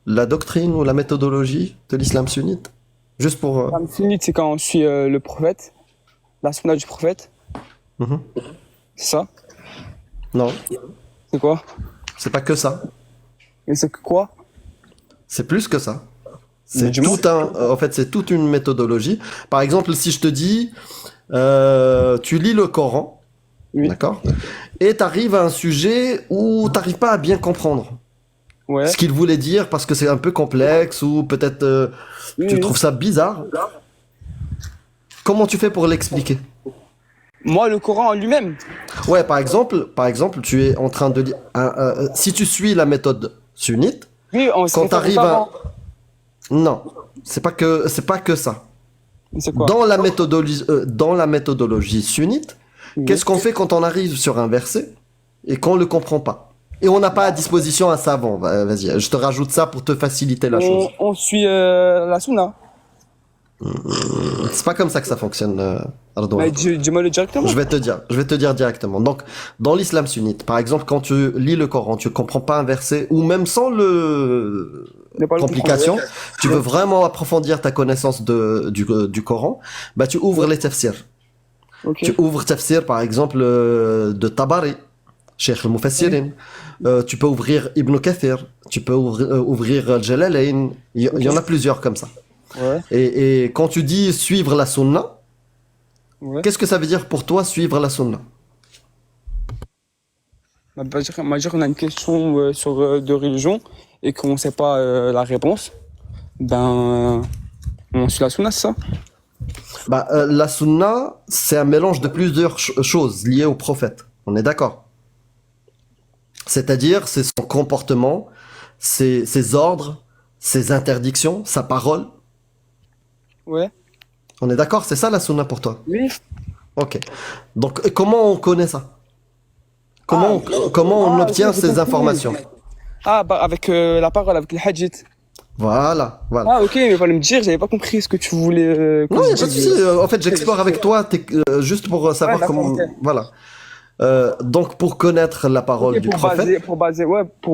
la doctrine ou la méthodologie de l'islam sunnite? Juste pour...
L'islam sunnite, c'est quand on suit le prophète, la sunna du prophète,
mhm.
c'est ça?
Non,
C'est quoi?
c'est pas que ça.
Et c'est que quoi?
C'est plus que ça. C'est
Mais dis-moi.
en fait, c'est toute une méthodologie. Par exemple, si je te dis, tu lis le Coran,
Oui.
d'accord, et tu arrives à un sujet où tu n'arrives pas à bien comprendre
Ouais.
ce qu'il voulait dire parce que c'est un peu complexe ou peut-être
Oui,
tu
oui.
trouves ça bizarre. Comment tu fais pour l'expliquer?
Moi, le Coran en lui-même.
Ouais, par exemple, tu es en train de lire. Si tu suis la méthode sunnite,
Oui, on se
quand
réfère
t'arrives
aux
à...
savants.
Non, c'est pas que ça.
C'est quoi?
Dans la méthodologie sunnite,
Oui.
qu'est-ce qu'on fait quand on arrive sur un verset et qu'on le comprend pas? Et on n'a pas à disposition un savant. Vas-y, je te rajoute ça pour te faciliter la chose.
On suit la sunna.
C'est pas comme ça que ça fonctionne, Ardouan.
Mais dis-moi le directement.
Je vais te dire directement. Donc, dans l'islam sunnite, par exemple, quand tu lis le Coran, tu comprends pas un verset, ou même sans
Ne pas le
complication,
comprendre.
tu veux vraiment approfondir ta connaissance du Coran, bah tu ouvres les tafsirs.
Ok.
Tu ouvres tafsir, par exemple, de Tabari, Cheikh al-Mufassirin. Tu peux ouvrir Ibn Kathir, tu peux ouvrir Al-Jalalayn. Il y en a plusieurs comme ça.
Ouais.
Et quand tu dis suivre la sunna,
Ouais.
qu'est-ce que ça veut dire pour toi suivre la sunna?
On va dire qu'on a une question sur de religion et qu'on ne sait pas la réponse. Ben, on suit la sunna, c'est ça?
Bah, la sunna, c'est un mélange de plusieurs choses liées au prophète. On est d'accord? C'est-à-dire, c'est son comportement, ses ordres, ses interdictions, sa parole.
Ouais.
On est d'accord? C'est ça la sunna pour toi?
Oui.
Ok. Donc, comment on connaît ça? Comment on obtient
j'ai
ces
compris.
informations?
Ah, bah, avec la parole, avec les hadiths.
Voilà.
Ah, ok, mais fallait me dire, j'avais pas compris ce que tu voulais. Que
Non, il
je
n'y a pas de
dise.
souci. En fait, j'explore avec toi juste pour savoir
d'accord,
comment...
ok.
Voilà. Donc, pour connaître la parole
Ok,
du prophète...
pour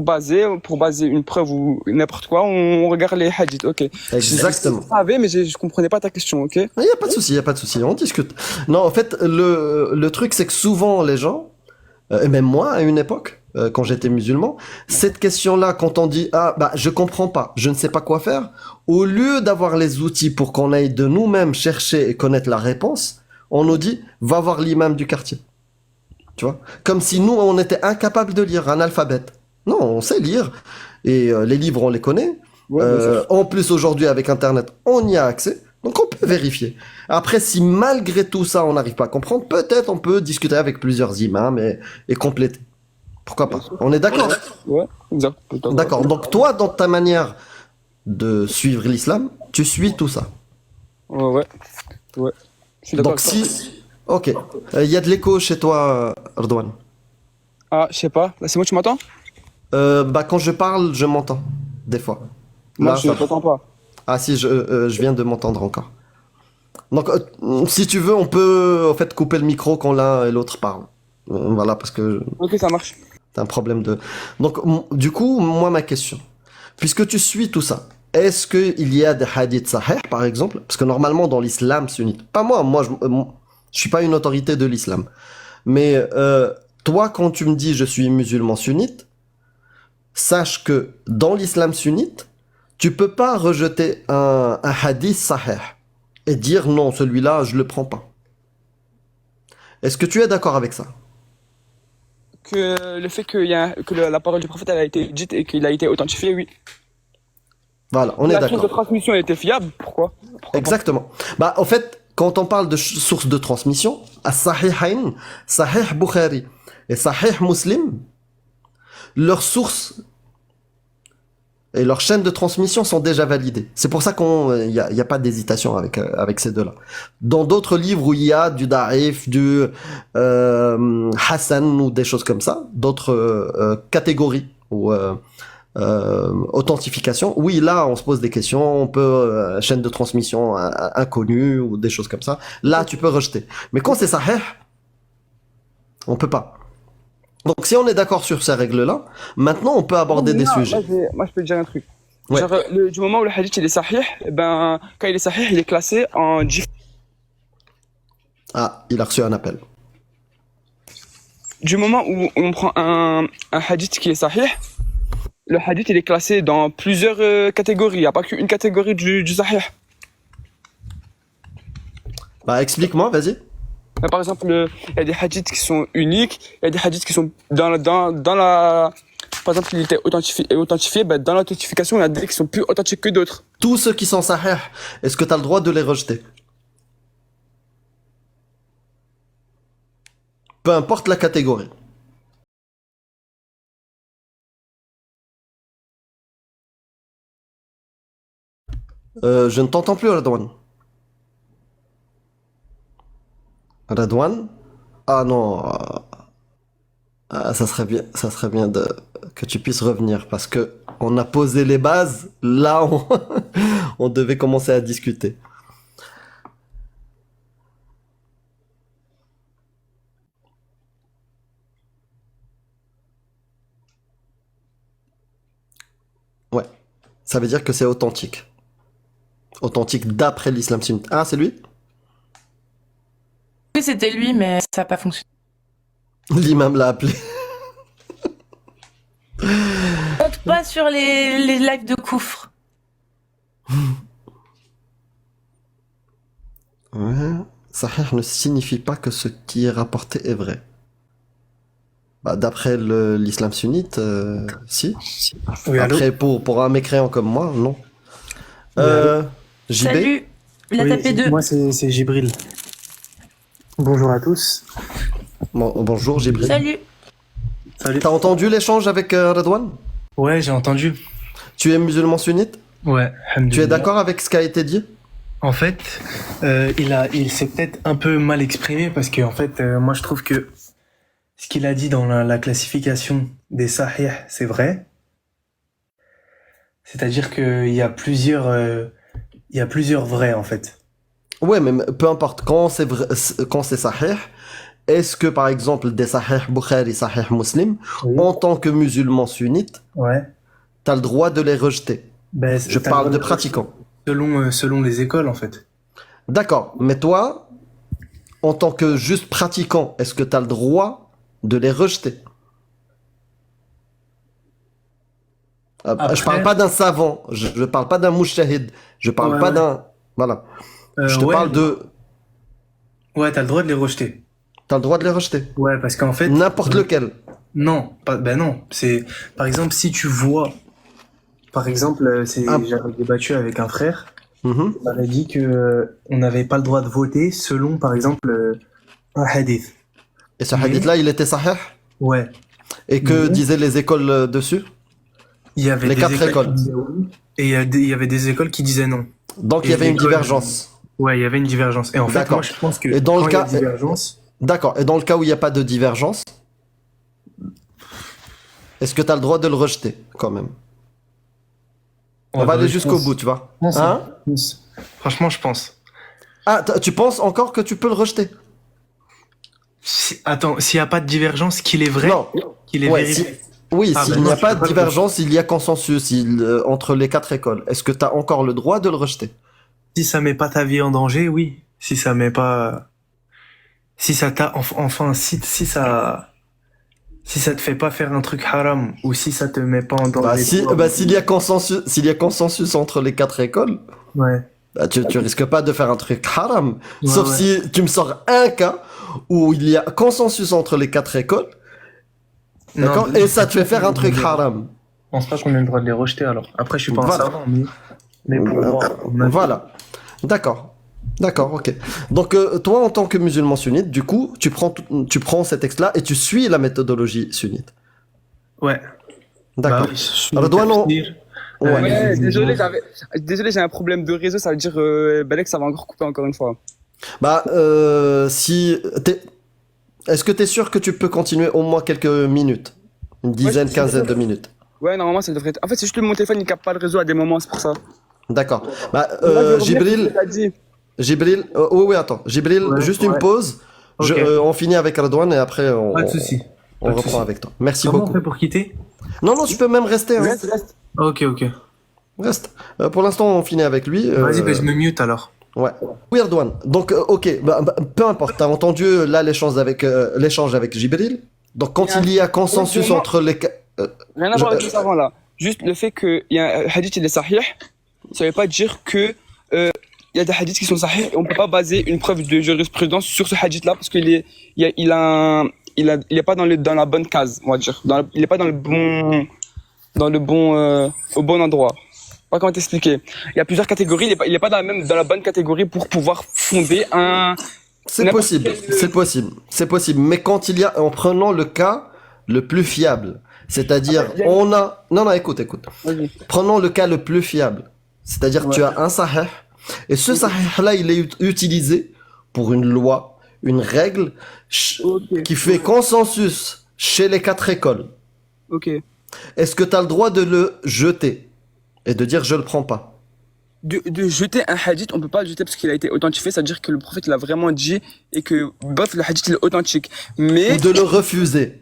baser une preuve ou n'importe quoi, on regarde les hadiths, ok.
Exactement.
Je savais, mais je comprenais pas ta question, ok.
Il n'y a pas de souci, il n'y a pas de souci, on discute. Non, en fait, le truc, c'est que souvent, les gens, et même moi, à une époque, quand j'étais musulman, cette question-là, quand on dit, ah, bah, je comprends pas, je ne sais pas quoi faire, au lieu d'avoir les outils pour qu'on aille de nous-mêmes chercher et connaître la réponse, on nous dit, va voir l'imam du quartier. Tu vois? Comme si nous, on était incapables de lire un alphabet. Non, on sait lire. Et les livres, on les connaît.
Ouais, bien sûr.
En plus, aujourd'hui, avec Internet, on y a accès. Donc, on peut vérifier. Après, si malgré tout ça, on n'arrive pas à comprendre, peut-être on peut discuter avec plusieurs imams et compléter. Pourquoi pas? On est d'accord?
Ouais, exact.
D'accord. Donc, toi, dans ta manière de suivre l'islam, tu suis tout ça.
Ouais. Je suis d'accord.
Donc, si... Ok. Il y a de l'écho chez toi, Ardouane.
Ah, je sais pas. Là, c'est moi, tu m'entends?
Bah, quand je parle, je m'entends. Des fois.
Moi,
Là,
je
ça-
t'entends pas.
Ah si, je viens de m'entendre encore. Donc, si tu veux, on peut en fait couper le micro quand l'un et l'autre parlent. Voilà, parce que
Ok, ça marche.
c'est un problème de... Donc, du coup, moi, ma question. Puisque tu suis tout ça, est-ce qu'il y a des hadiths sahih, par exemple? Parce que normalement, dans l'islam sunnite, pas moi, je suis pas une autorité de l'islam. Mais toi, quand tu me dis je suis musulman sunnite, sache que dans l'islam sunnite, tu peux pas rejeter un hadith sahih et dire non, celui-là, je le prends pas. Est-ce que tu es d'accord avec ça?
Que le fait que la parole du prophète elle a été dite et qu'il a été authentifié, oui.
Voilà, on est
La source de
d'accord.
transmission était fiable, pourquoi?
Exactement. Bah, en fait, quand on parle de source de transmission, à Sahihain, Sahih Bukhari et Sahih Muslim, leurs sources et leurs chaînes de transmission sont déjà validées. C'est pour ça qu'il y a pas d'hésitation avec ces deux-là. Dans d'autres livres où il y a du Da'if, du Hassan ou des choses comme ça, d'autres catégories ou authentification, oui, là, on se pose des questions, on peut, chaîne de transmission inconnue ou des choses comme ça. Là, tu peux rejeter. Mais quand c'est Sahih, on peut pas. Donc, si on est d'accord sur ces règles-là, maintenant, on peut aborder des sujets.
Moi, je peux te dire un truc.
Ouais.
Genre, du moment où le hadith il est sahih, ben, quand il est sahih, il est classé en
Ah, il a reçu un appel.
Du moment où on prend un hadith qui est sahih, le hadith il est classé dans plusieurs catégories. Il n'y a pas qu'une catégorie du sahih.
Bah, explique-moi, vas-y.
Mais par exemple, il y a des hadiths qui sont uniques, il y a des hadiths qui sont dans la... Par exemple, il était authentifié, ben, dans l'authentification, il y en a des qui sont plus authentiques que d'autres.
Tous ceux qui sont sahih, est-ce que tu as le droit de les rejeter? Peu importe la catégorie. Je ne t'entends plus, Radouane. Radouane? Ah non. Ça serait bien que tu puisses revenir parce que on a posé les bases. Là, on devait commencer à discuter. Ouais. Ça veut dire que c'est authentique. Authentique d'après l'islam sunnite. Ah, c'est lui?
Oui, c'était lui, mais ça n'a pas fonctionné.
L'imam l'a appelé.
Compte pas sur les lives de Koufre.
Ouais. Sahih ne signifie pas que ce qui est rapporté est vrai. Bah, d'après l'islam sunnite, si.
Oui, allô.
Après, pour un mécréant comme moi, non. JB?
Salut, il a
Oui,
tapé 2.
Moi, c'est Gibril. Bonjour à tous.
Bonjour, Jibril.
Salut.
Salut.
T'as entendu l'échange avec Redouane?
Ouais, j'ai entendu.
Tu es musulman sunnite?
Ouais.
Tu es
alhamdoulilah.
d'accord avec ce qui a été dit?
En fait, il s'est peut-être un peu mal exprimé parce que en fait, moi je trouve que ce qu'il a dit dans la classification des sahih, c'est vrai. C'est-à-dire qu'il y a plusieurs vrais en fait.
Ouais, mais peu importe, quand c'est vrai, quand c'est sahih, est-ce que par exemple des sahih Bukhari, sahih Muslim,
Oui.
en tant que musulman sunnite,
Ouais.
t'as le droit de les rejeter?
Ben,
Je
t'as
parle
le
de
droit
pratiquants.
selon les écoles en fait.
D'accord, mais toi, en tant que juste pratiquant, est-ce que t'as le droit de les rejeter?
Après-
Je parle pas d'un savant, je parle pas d'un mouchahid, je parle
Ouais,
pas
ouais.
d'un... Voilà. Je te
Ouais,
parle de...
Ouais, t'as le droit de les rejeter.
T'as le droit de les rejeter.
Ouais, parce qu'en fait.
N'importe lequel.
Non, ben non. C'est par exemple si tu vois, par exemple, j'avais débattu avec un frère,
Mhm.
il m'avait dit que on n'avait pas le droit de voter selon, par exemple, un hadith.
Et ce
Mais-
hadith-là, il était sahih?
Ouais.
Et que
Mais-
disaient les écoles dessus?
Il y avait
Les
des
4 écoles.
qui disaient oui, et il y avait des écoles qui disaient non.
Donc
Et
il y avait une
l'école-
divergence.
Ouais, il y avait une divergence. Et en fait,
D'accord.
moi, je pense que
Et dans le
quand il y a
cas-
divergence,
D'accord. Et dans le cas où il n'y a pas de divergence, est-ce que tu as le droit de le rejeter quand même? On va aller jusqu'au bout, tu vois. Hein?
Franchement, je pense.
Ah, tu penses encore que tu peux le rejeter?
Attends, s'il n'y a pas de divergence, qu'il est vrai,
Non.
qu'il est
Ouais,
vérifié.
Oui,
Ah,
s'il
ben
n'y
non,
a
je
pas
peux
de
pas le
divergence, il y a consensus entre les 4 écoles. Est-ce que tu as encore le droit de le rejeter?
Si ça met pas ta vie en danger, oui. Si ça met pas, si ça t'a, enfin, si ça te fait pas faire un truc haram, ou si ça te met pas en danger.
S'il y a consensus entre les 4 écoles,
Ouais.
bah, tu risques pas de faire un truc haram.
Ouais,
Sauf
ouais.
si tu me sors un cas où il y a consensus entre les 4 écoles, d'accord?
Non,
Et ça te fait faire un truc haram.
Je pense pas qu'on ait le droit de les rejeter alors. Après, je suis pas
Voilà.
un savant, mais pour moi, on a-
Voilà. D'accord. D'accord, ok. Donc, toi, en tant que musulman sunnite, du coup, tu prends ces textes-là et tu suis la méthodologie sunnite.
Ouais.
D'accord.
Bah oui, je suis
Redouane,
le
on-
tafsir.
Ouais.
Ouais,
les
désolé,
musulmans.
j'ai un problème de réseau, ça veut dire, Balek, ça va encore couper encore une fois.
Bah, est-ce que t'es sûr que tu peux continuer au moins quelques minutes? Une dizaine,
je suis
quinzaine
sûr.
de minutes.
Ouais, normalement, ça devrait être. En fait, c'est juste que mon téléphone, il capte pas le réseau à des moments, c'est pour ça.
D'accord. Bah,
Là, je vais revenir sur ce
Jibril,
que t'as dit.
oui, attends. Jibril,
Ouais,
juste une
ouais.
pause.
Ok.
On finit avec Redouane et après
Pas de souci.
on
Pas de
reprend
souci.
avec toi. Merci
Comment
beaucoup.
on fait pour quitter?
Non, tu peux même rester. Hein.
Reste.
Ok, ok.
Reste. Pour l'instant, on finit avec lui.
Vas-y, ben, je me mute alors.
Ouais. Oui, Erdogan. Donc, ok, peu importe. T'as entendu là l'échange avec Jibril. Donc, quand il y a consensus entre les...
Rien à voir avec le savant là. Juste le fait qu'il y a un hadith il est sahih, ça veut pas dire que il y a des hadiths qui sont sahih et on peut pas baser une preuve de jurisprudence sur ce hadith là parce qu'il est il est pas dans la bonne case, on va dire. Il est pas au bon endroit. Pas comment t'expliquer. Il y a plusieurs catégories, il est pas dans la bonne catégorie pour pouvoir fonder un...
C'est possible. Mais quand il y a, en prenant le cas le plus fiable, c'est-à-dire on a... Non, écoute.
Vas-y.
Prenons le cas le plus fiable. C'est-à-dire tu as un sahih, et ce sahih-là, il est utilisé pour une loi, une règle qui fait consensus chez les 4 écoles.
Ok.
Est-ce que tu as le droit de le jeter et de dire je le prends pas?
De jeter un hadith, on peut pas le jeter parce qu'il a été authentifié, c'est-à-dire que le prophète l'a vraiment dit et que bof, le hadith il est authentique. Mais
Ou de le refuser?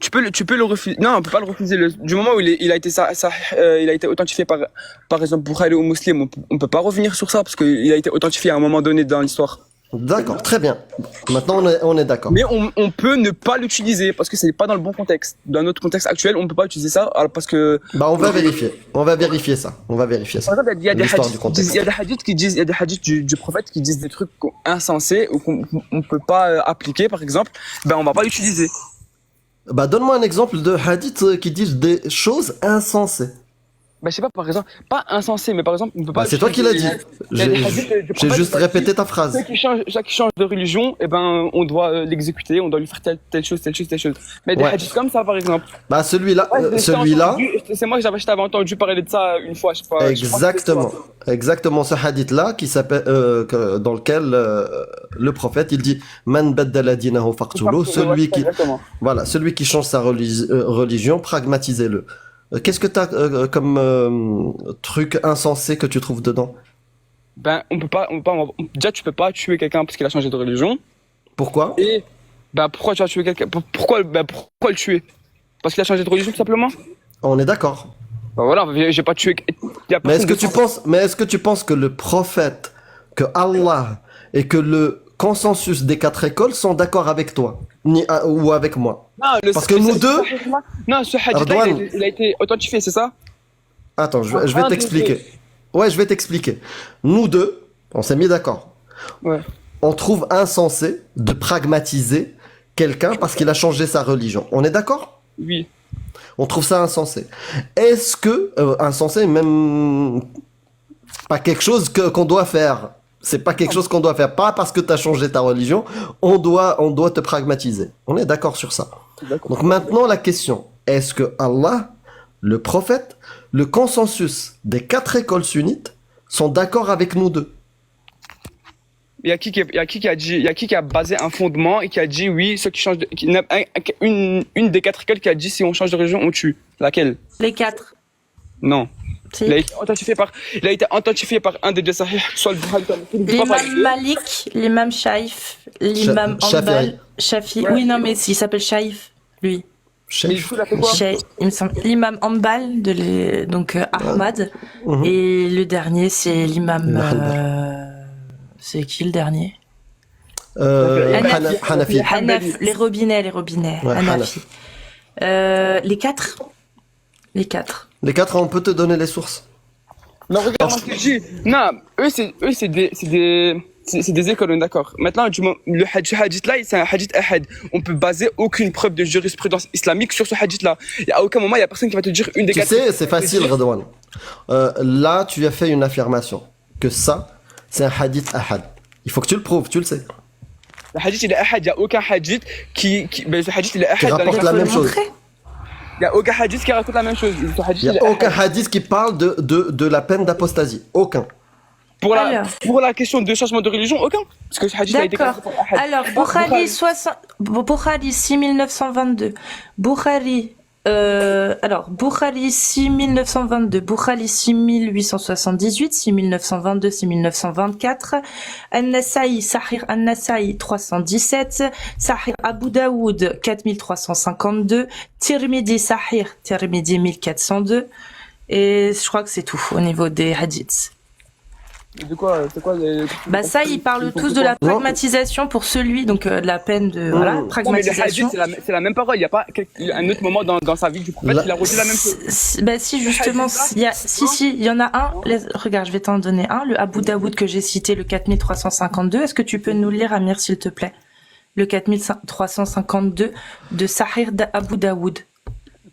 tu peux le refuser. Non, on peut pas le refuser. Du moment où il a été il a été authentifié par exemple Bukhari ou Muslim, on peut pas revenir sur ça parce qu'il a été authentifié à un moment donné dans l'histoire.
D'accord, très bien. Maintenant on est d'accord.
Mais on peut ne pas l'utiliser parce que c'est pas dans le bon contexte. Dans notre contexte actuel, on peut pas utiliser ça parce que...
Bah on va vérifier. On va vérifier ça.
Par exemple, il y a des hadiths qui disent, il y a des hadiths du prophète qui disent des trucs insensés ou qu'on peut pas appliquer, par exemple. Ben on va pas l'utiliser.
Bah donne-moi un exemple de hadith qui disent des choses insensées.
Bah je sais pas, par exemple, pas insensé, mais par exemple, on peut pas...
Bah c'est toi qui l'as dit. J'ai juste répété ta phrase.
Ceux qui changent de religion, eh ben on doit l'exécuter, on doit lui faire telle chose. Mais des hadiths comme ça, par exemple.
Bah celui-là,
c'est moi que je t'avais entendu parler de ça une fois, je sais pas.
Exactement ce hadith-là qui s'appelle, dans lequel le prophète il dit Man baddala dinahu faqtulu, celui qui change sa religion, pragmatisez-le. Qu'est-ce que t'as comme truc insensé que tu trouves dedans?
Ben déjà tu peux pas tuer quelqu'un parce qu'il a changé de religion.
Pourquoi?
Et ben pourquoi tu vas tuer quelqu'un? Pourquoi le tuer? Parce qu'il a changé de religion tout simplement?
On est d'accord.
Ben voilà, j'ai pas tué.
Mais est-ce que tu penses que le prophète, que Allah et que le consensus des 4 écoles sont d'accord avec toi ou avec moi?
Non,
parce que nous deux...
Non, ce hadith-là, il a été authentifié, c'est ça?
Attends, je vais t'expliquer. Ouais, je vais t'expliquer. Nous deux, on s'est mis d'accord.
Ouais.
On trouve insensé de pragmatiser quelqu'un parce qu'il a changé sa religion. On est d'accord?
Oui.
On trouve ça insensé. Est-ce que... insensé, même... pas quelque chose qu'on doit faire. C'est pas quelque chose qu'on doit faire. Pas parce que tu as changé ta religion, on doit te pragmatiser. On est d'accord sur ça. Donc maintenant la question, est-ce que Allah, le prophète, le consensus des 4 écoles sunnites sont d'accord avec nous deux?
Il y a qui a basé un fondement et qui a dit oui, ceux qui changent une des 4 écoles qui a dit si on change de religion, on tue. Laquelle?
Les 4.
Non.
Si.
Il a été authentifié par un des deux sahih, soit le Bukhari,
l'imam Malik, l'imam Shaif, l'imam Hanbal, Shafi. Oui, non, mais il s'appelle Shaif, lui. Il me semble. L'imam Hanbal, donc Ahmad. Et le dernier, c'est l'imam... c'est qui le dernier?
Hanafi.
Les robinets.
Ouais,
Hanafi. Les 4.
Les 4, on peut te donner les sources.
Non, regarde ce que je dis. Non, eux, c'est des écoles, on est d'accord. Maintenant, le hadith là, c'est un hadith ahad. On peut baser aucune preuve de jurisprudence islamique sur ce hadith là. À aucun moment, il y a personne qui va te dire une des 4.
Tu sais, c'est facile, Redouane. Là, tu as fait une affirmation. Que ça, c'est un hadith ahad. Il faut que tu le prouves, tu le sais.
Le hadith, il est ahad. Il n'y a aucun hadith ben, ce hadith, il est ahad.
Qui rapporte la même chose.
Il n'y a aucun hadith qui raconte la même chose.
Il n'y a aucun hadith qui parle de la peine d'apostasie. Aucun.
Pour la question de changement de religion, aucun. Parce que ce hadith a été...
D'accord. Alors, Bukhari 6922. Bukhari 6922, Bukhari 6878, 6922, 6924, An-Nasa'i, Sahih An-Nasa'i 317, Sahih Abu Daoud 4352, Tirmidhi Sahih, Tirmidhi 1402, Et je crois que c'est tout au niveau des hadiths.
De quoi, c'est quoi
Bah ça, ils parlent tous de la pragmatisation pour celui, donc de la peine de voilà,
Non, mais le
pragmatisation.
hadith, c'est la même parole. Il n'y a pas un autre moment dans sa vie du prophète qu'il a redit la même chose.
Bah si, justement, il y en a un. Regarde, je vais t'en donner un. Le Abu Daoud que j'ai cité, le 4352. Est-ce que tu peux nous le lire, Amir, s'il te plaît? Le 4352 de Sahih d'Abu Daoud.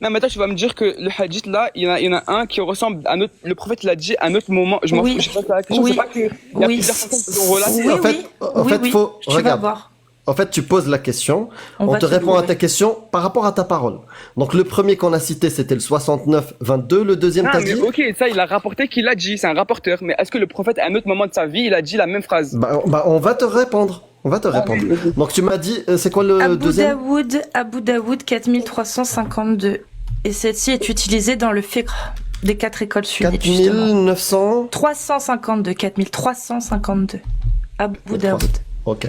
Non, mais toi, tu vas me dire que le hadith là, il y en a un qui ressemble à un autre. Le prophète l'a dit à un autre moment. Je m'en fous. Je sais pas, la question, c'est pas qu'il y a plusieurs personnes qui ont relaté.
En fait, faut
tu vas
regarde.
voir.
En fait, tu poses la question, on
va
te
te
répond à
louer.
ta question par rapport à ta parole. Donc le premier qu'on a cité, c'était le 69-22, le deuxième
Non,
t'as
mais
dit
ok, ça, il a rapporté qu'il l'a dit. C'est un rapporteur. Mais est-ce que le prophète, à un autre moment de sa vie, il a dit la même phrase?
bah, on va te répondre. On va te répondre. Donc tu m'as dit, c'est quoi le deuxième
Abu Daoud 4352. Et celle-ci est utilisée dans le fiqh des 4 écoles sunnites.
4900
352, 4352. Abu Daoud.
Ok.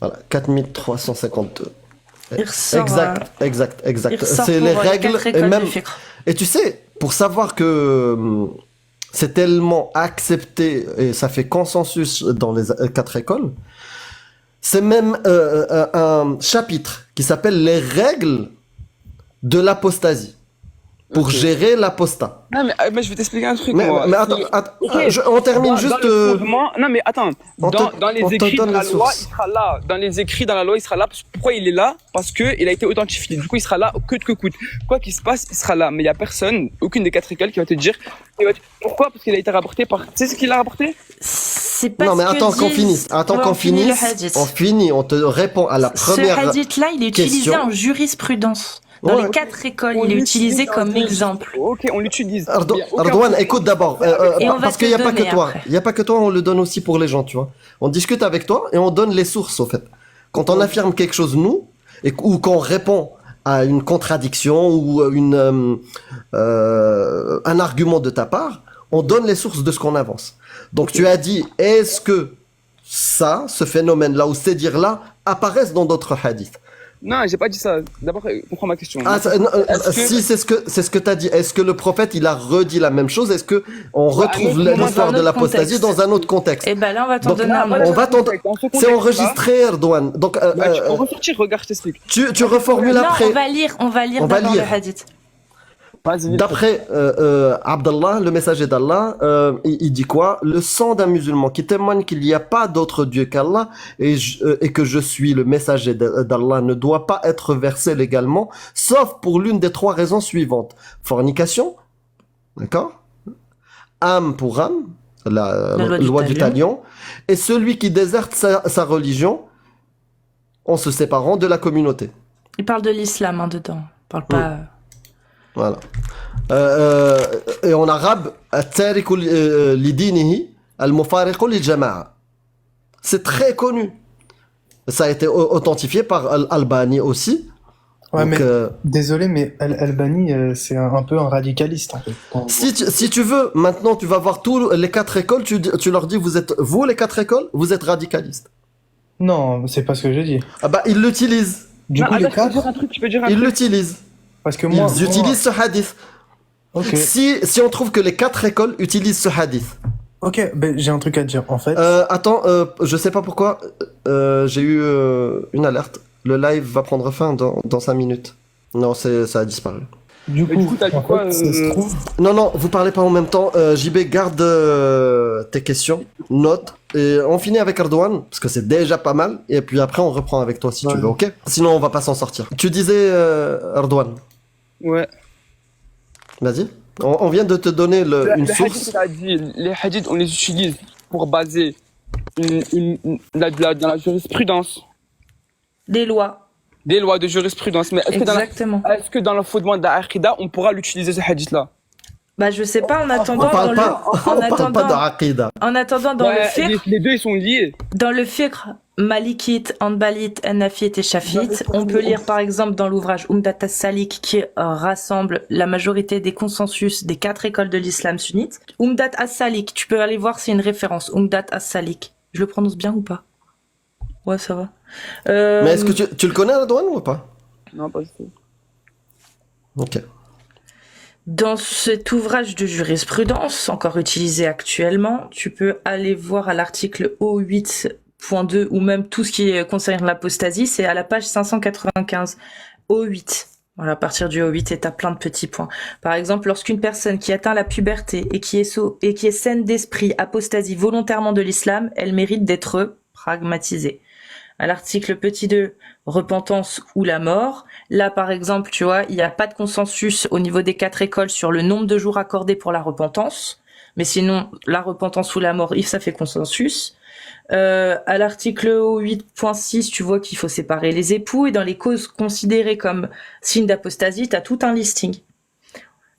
Voilà, 4352.
Il ressort,
Exact.
il ressort
C'est
pour
les
les
règles
4
et
écoles
même.
du fiqh.
Et tu sais, pour savoir que c'est tellement accepté et ça fait consensus dans les 4 écoles, c'est même un chapitre qui s'appelle les règles de l'apostasie pour gérer l'apostat.
Non, mais je vais t'expliquer un truc.
Mais attends, on termine juste.
Dans le fondement, non, mais attends. Dans les écrits de
donne
la
les
loi,
sources.
il sera là. Dans les écrits dans la loi, il sera là. Pourquoi il est là? Parce que il a été authentifié. Du coup, il sera là coûte que coûte. Quoi qu'il se passe, il sera là. Mais il y a personne, aucune des 4 écoles qui va te dire. Pourquoi? Parce qu'il a été rapporté par. Tu sais ce qu'il a rapporté?
C'est pas
Non,
ce
mais
que
attends qu'on
disent-
finisse. Attends
Ouais,
qu'on
on finit le
finisse.
hadith.
On finit. On te répond à la première.
Ce hadith-là, il est utilisé
question.
en jurisprudence. Dans
Ouais.
les 4 écoles,
On
il est utilisé
l'utilise
comme
en jurisprudence.
exemple.
Ok, on l'utilise. Mais il y a aucun
Ardouane,
problème.
écoute d'abord.
Et on va
Parce
te
qu'il n'y a pas
donner
que toi.
après.
Il n'y a pas que toi, on le donne aussi pour les gens, tu vois. On discute avec toi et on donne les sources, au fait. Quand on affirme quelque chose, nous, ou qu'on répond à une contradiction ou un argument de ta part, on donne les sources de ce qu'on avance. Donc tu as dit, est-ce que ce phénomène-là ou ces dires-là apparaissent dans d'autres hadiths?
Non, j'ai pas dit ça. D'abord, comprends ma question.
Si c'est ce que t'as dit. Est-ce que le prophète il a redit la même chose? Est-ce que on retrouve l'histoire
dans
de
un autre
l'apostasie
contexte.
dans un autre contexte?
Et ben là, on va t'en
Donc,
donner un
on
autre.
va
Dans ce contexte-là,
C'est enregistré, Erdogan. Donc
tu peux ressortir, regarde, je t'explique.
tu reformules
Non,
après.
on va lire
On va
d'abord
lire.
le hadith.
Vas-y.
D'après Abdallah, le messager d'Allah, il dit quoi? Le sang d'un musulman qui témoigne qu'il n'y a pas d'autre Dieu qu'Allah et que je suis le messager d'Allah ne doit pas être versé légalement, sauf pour l'une des 3 raisons suivantes. Fornication, d'accord? Âme pour âme, la loi du talion, et celui qui déserte sa religion en se séparant de la communauté.
Il parle de l'islam hein, dedans. Il parle pas.
Voilà. Et en arabe, التارك لدينه المفارق للجماعة. C'est très connu. Ça a été authentifié par Al-Albani aussi.
Ouais,
Donc,
mais désolé, mais Albani, c'est un peu un radicaliste en fait.
si tu veux, maintenant tu vas voir tous les 4 écoles, tu leur dis vous les 4 écoles, vous êtes radicalistes.
Non, c'est pas ce que j'ai dit.
Ah bah ils l'utilisent.
Du coup, les
Tu peux dire
4,
un truc, tu peux dire un
Ils
truc.
l'utilisent.
parce que
Ils
moi,
utilisent ce hadith.
Ok,
Si on trouve que les 4 écoles utilisent ce hadith.
ok, ben j'ai un truc à dire. En fait,
Attends, je sais pas pourquoi, j'ai eu une alerte. Le live va prendre fin dans 5 minutes. Non, ça a disparu.
du
Mais du coup,
coup,
t'as dit
en
quoi,
fait, ça se trouve,
Non, vous parlez pas en même temps. JB, garde tes questions, note. Et on finit avec Erdogan, parce que c'est déjà pas mal. Et puis après, on reprend avec toi si tu
Ouais.
veux, ok? Sinon, on va pas s'en sortir. Tu disais, Erdogan,
Ouais.
vas-y. On vient de te donner une
Le
source.
hadith, il a dit, les hadiths, on les utilise pour baser dans la jurisprudence,
Des lois.
des lois de jurisprudence. Mais
Exactement.
est-ce que dans le fondement de la Aqidah, on pourra l'utiliser ce hadith-là?
Bah, je sais pas, en
On
attendant,
parle pas, on parle pas de Aqida.
en attendant dans le
Ouais,
fiqh,
les deux, ils sont liés.
dans le fiqh malikite, hanbalite, hanafite et shafite, on peut lire par exemple dans l'ouvrage Umdat as-Salik qui rassemble la majorité des consensus des 4 écoles de l'islam sunnite. Umdat as-Salik, tu peux aller voir, c'est une référence. Umdat as-Salik. Je le prononce bien ou pas? Ouais, ça va.
Mais est-ce que tu le connais, Erdogan, ou pas?
Non, pas du tout.
Ok.
Dans cet ouvrage de jurisprudence, encore utilisé actuellement, tu peux aller voir à l'article O8.2 ou même tout ce qui concerne l'apostasie, c'est à la page 595. O8. Voilà, à partir du O8, et t'as plein de petits points. Par exemple, lorsqu'une personne qui atteint la puberté et qui est saine d'esprit apostasie volontairement de l'islam, elle mérite d'être pragmatisée. À l'article petit 2, repentance ou la mort. Là, par exemple, tu vois, il n'y a pas de consensus au niveau des 4 écoles sur le nombre de jours accordés pour la repentance. Mais sinon, la repentance ou la mort, ça fait consensus. À l'article 8.6, tu vois qu'il faut séparer les époux, et dans les causes considérées comme signe d'apostasie, t'as tout un listing.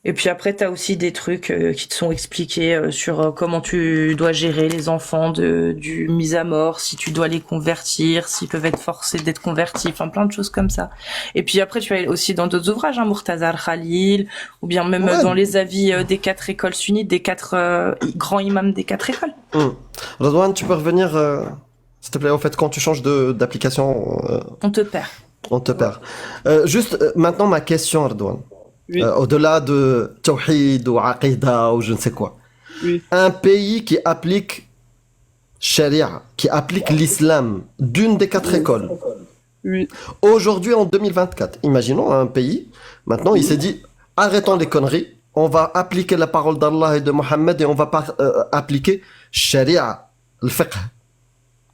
Et puis après, t'as aussi des trucs qui te sont expliqués sur comment tu dois gérer les enfants du mis à mort, si tu dois les convertir, s'ils peuvent être forcés d'être convertis, enfin plein de choses comme ça. Et puis après, tu vas aussi dans d'autres ouvrages, hein, Murtazar Khalil, ou bien même dans les avis des 4 écoles sunnites, des 4 grands imams des 4 écoles.
Redouane, tu peux revenir, s'il te plaît, au fait, quand tu changes d'application...
On te perd.
On te perd. Juste, maintenant, ma question, Redouane.
Oui.
Au-delà de Tawhid ou Aqidah ou je ne sais quoi.
Oui.
Un pays qui applique Sharia, qui applique l'islam d'une des 4 écoles.
Oui.
Aujourd'hui, en 2024, imaginons un pays, maintenant il s'est dit, arrêtons les conneries, on va appliquer la parole d'Allah et de Mohammed et on va pas appliquer Sharia, le fiqh,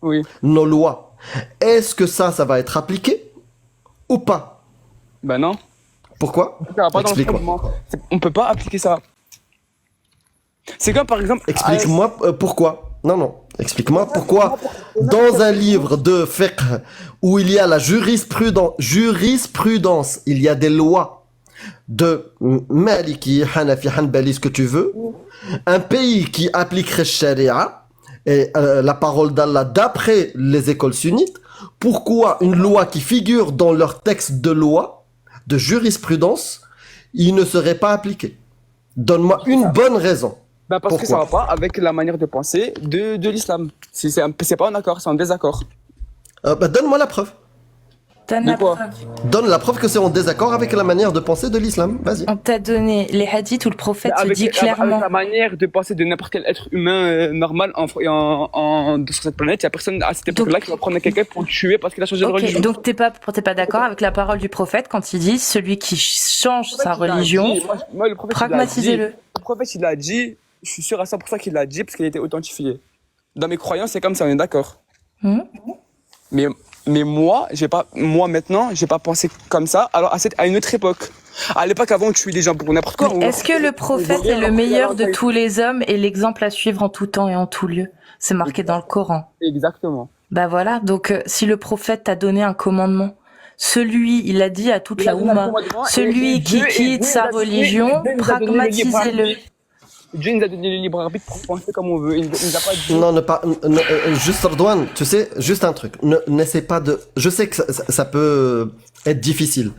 Oui.
nos lois. Est-ce que ça va être appliqué ou pas?
Ben non.
Pourquoi?
Ça va pas dans le
Explique-moi.
fondement. On peut pas appliquer ça. C'est comme par exemple.
Explique-moi pourquoi. Non. Explique-moi pourquoi dans un livre de fiqh où il y a la jurisprudence, il y a des lois de Maliki, Hanafi, Hanbali, ce que tu veux, un pays qui appliquerait Sharia et la parole d'Allah d'après les écoles sunnites, pourquoi une loi qui figure dans leur texte de loi de jurisprudence, il ne serait pas appliqué? Donne-moi une bonne raison.
Bah parce
Pourquoi?
que ça va pas avec la manière de penser de l'islam. C'est pas en accord, c'est en désaccord.
Donne-moi la preuve.
Donne
De
la
quoi?
preuve.
Donne la preuve que c'est en désaccord avec la manière de penser de l'islam. Vas-y.
On t'a donné les hadiths où le prophète se dit
Avec
clairement.
la manière de penser de n'importe quel être humain normal sur cette planète, il y a personne à cette époque-là qui va prendre quelqu'un pour le tuer parce qu'il a changé de
Ok,
religion.
donc t'es pas d'accord avec la parole du prophète quand il dit celui qui change sa religion,
Moi, le prophète,
pragmatisez-le.
Le prophète, il l'a dit, je suis sûr à 100% qu'il l'a dit parce qu'il a été authentifié. Dans mes croyances, c'est comme ça, on est d'accord. Mais moi maintenant, j'ai pas pensé comme ça. Alors à une autre époque, à l'époque avant, on tuait des gens pour n'importe quoi.
Est-ce que le prophète est le meilleur de tous les hommes et l'exemple à suivre en tout temps et en tout lieu? C'est marqué dans le Coran.
Exactement.
Bah voilà, donc si le prophète t'a donné un commandement, celui, il a dit à toute la Oumma, celui qui quitte sa religion, pragmatisez-le.
Dieu nous a donné le libre arbitre pour penser comme on veut. Il nous a pas dit.
Juste Redouane, tu sais, juste un truc. N'essaie pas de. Je sais que ça peut être difficile.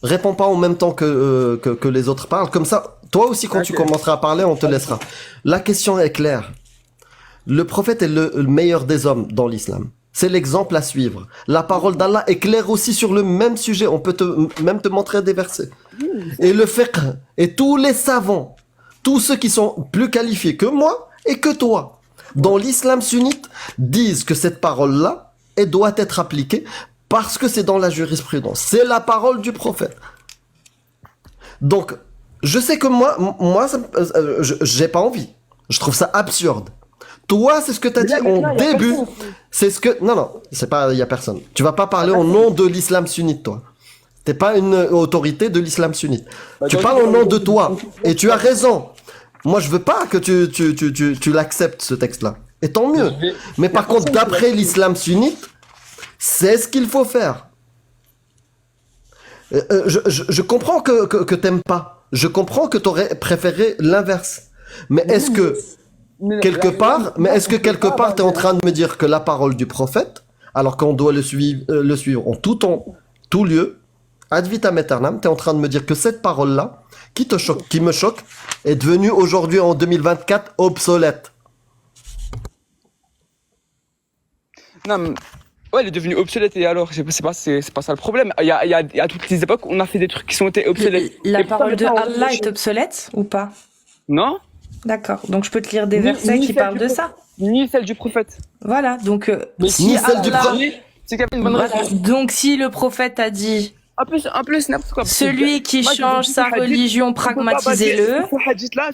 Réponds pas en même temps que les autres parlent. Comme ça, toi aussi, quand tu commenceras à parler, on te laissera. La question est claire. Le prophète est le meilleur des hommes dans l'islam. C'est l'exemple à suivre. La parole d'Allah est claire aussi sur le même sujet. On peut même te montrer des versets. Et le fiqh et tous les savants, tous ceux qui sont plus qualifiés que moi et que toi, dans l'islam sunnite, disent que cette parole-là, elle doit être appliquée parce que c'est dans la jurisprudence. C'est la parole du prophète. Donc, je sais que moi, j'ai pas envie. Je trouve ça absurde. Toi, c'est ce que t'as dit en début. C'est ce que... Non, c'est pas... Il y a personne. Tu vas pas parler au nom de l'islam sunnite, toi. T'es pas une autorité de l'islam sunnite. Tu parles au nom de toi. Et tu as raison. Moi, je veux pas que tu l'acceptes, ce texte-là. Et tant mieux. Mais par contre, d'après l'islam sunnite, c'est ce qu'il faut faire. Je comprends que t'aimes pas. Je comprends que t'aurais préféré l'inverse. Mais est-ce que quelque part, t'es en train de me dire que la parole du prophète, alors qu'on doit le suivre en tout temps, tout lieu, ad vitam aeternam, t'es en train de me dire que cette parole-là, qui me choque, est devenue aujourd'hui en 2024 obsolète.
Non, Ouais, elle est devenue obsolète et alors, c'est pas ça le problème. Il y a toutes les époques, on a fait des trucs qui sont été obsolètes.
La
Et pourquoi
parole de
maintenant, on
Allah
fait
est obsolète ou pas?
Non?
D'accord. Donc je peux te lire des
Ni-
versets
ni
qui
celle
parlent
du
de
prophète.
ça.
Ni celle du prophète.
Voilà. Donc
Mais
si
Ni celle du
Allah-
prophète.
C'est qu'il y avait une bonne
Voilà.
raison.
Donc si le prophète a dit
Un peu, c'est n'importe quoi. Parce que
celui qui
moi, je
change
dis
sa
ce hadith,
religion,
on peut pas baser-
pragmatisez-le.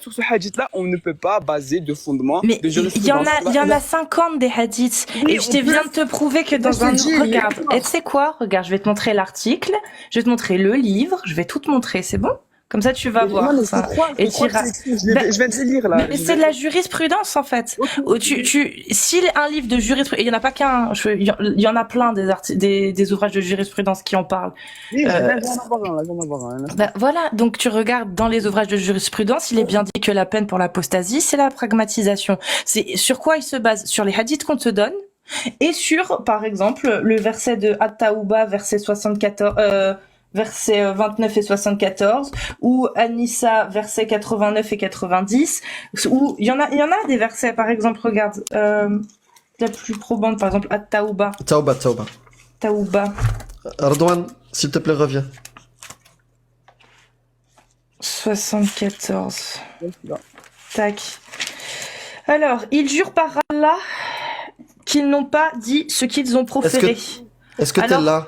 Sur ce hadith-là, on ne peut pas baser de fondement
Mais
de
il y en
jurisprudence.
a 50 des hadiths.
Oui,
Et je
on
t'ai
peut-
viens de te prouver que dans
je te
un...
dis,
Regarde,
il y a-
et tu sais quoi? Regarde, je vais te montrer l'article, je vais te montrer le livre, je vais tout te montrer, c'est bon? Comme ça, tu vas voir.
Non, mais
ça.
c'est quoi,
Et
c'est quoi
t'iras-
que c'est écrit je viens de te lire, là.
Mais c'est de la jurisprudence, en fait. Si un livre de jurisprudence, il y en a pas qu'un, il y en a plein des ouvrages de jurisprudence qui en parlent.
Oui, je viens d'en avoir un, là, je viens d'en avoir un.
Bah, voilà, donc tu regardes dans les ouvrages de jurisprudence, il est bien dit que la peine pour l'apostasie, c'est la pragmatisation. C'est sur quoi il se base? Sur les hadiths qu'on te donne et sur, par exemple, le verset de At-Tawba, verset 74, versets 29 et 74, ou An-Nisa, versets 89 et 90, où il y en a des versets, par exemple, regarde, la plus probante, par exemple, At-Tawba,
Tauba.
Tawba,
Ardouane, s'il te plaît, reviens.
74. Tac. Alors, ils jurent par Allah qu'ils n'ont pas dit ce qu'ils ont proféré.
Est-ce que t'es
Alors-
là?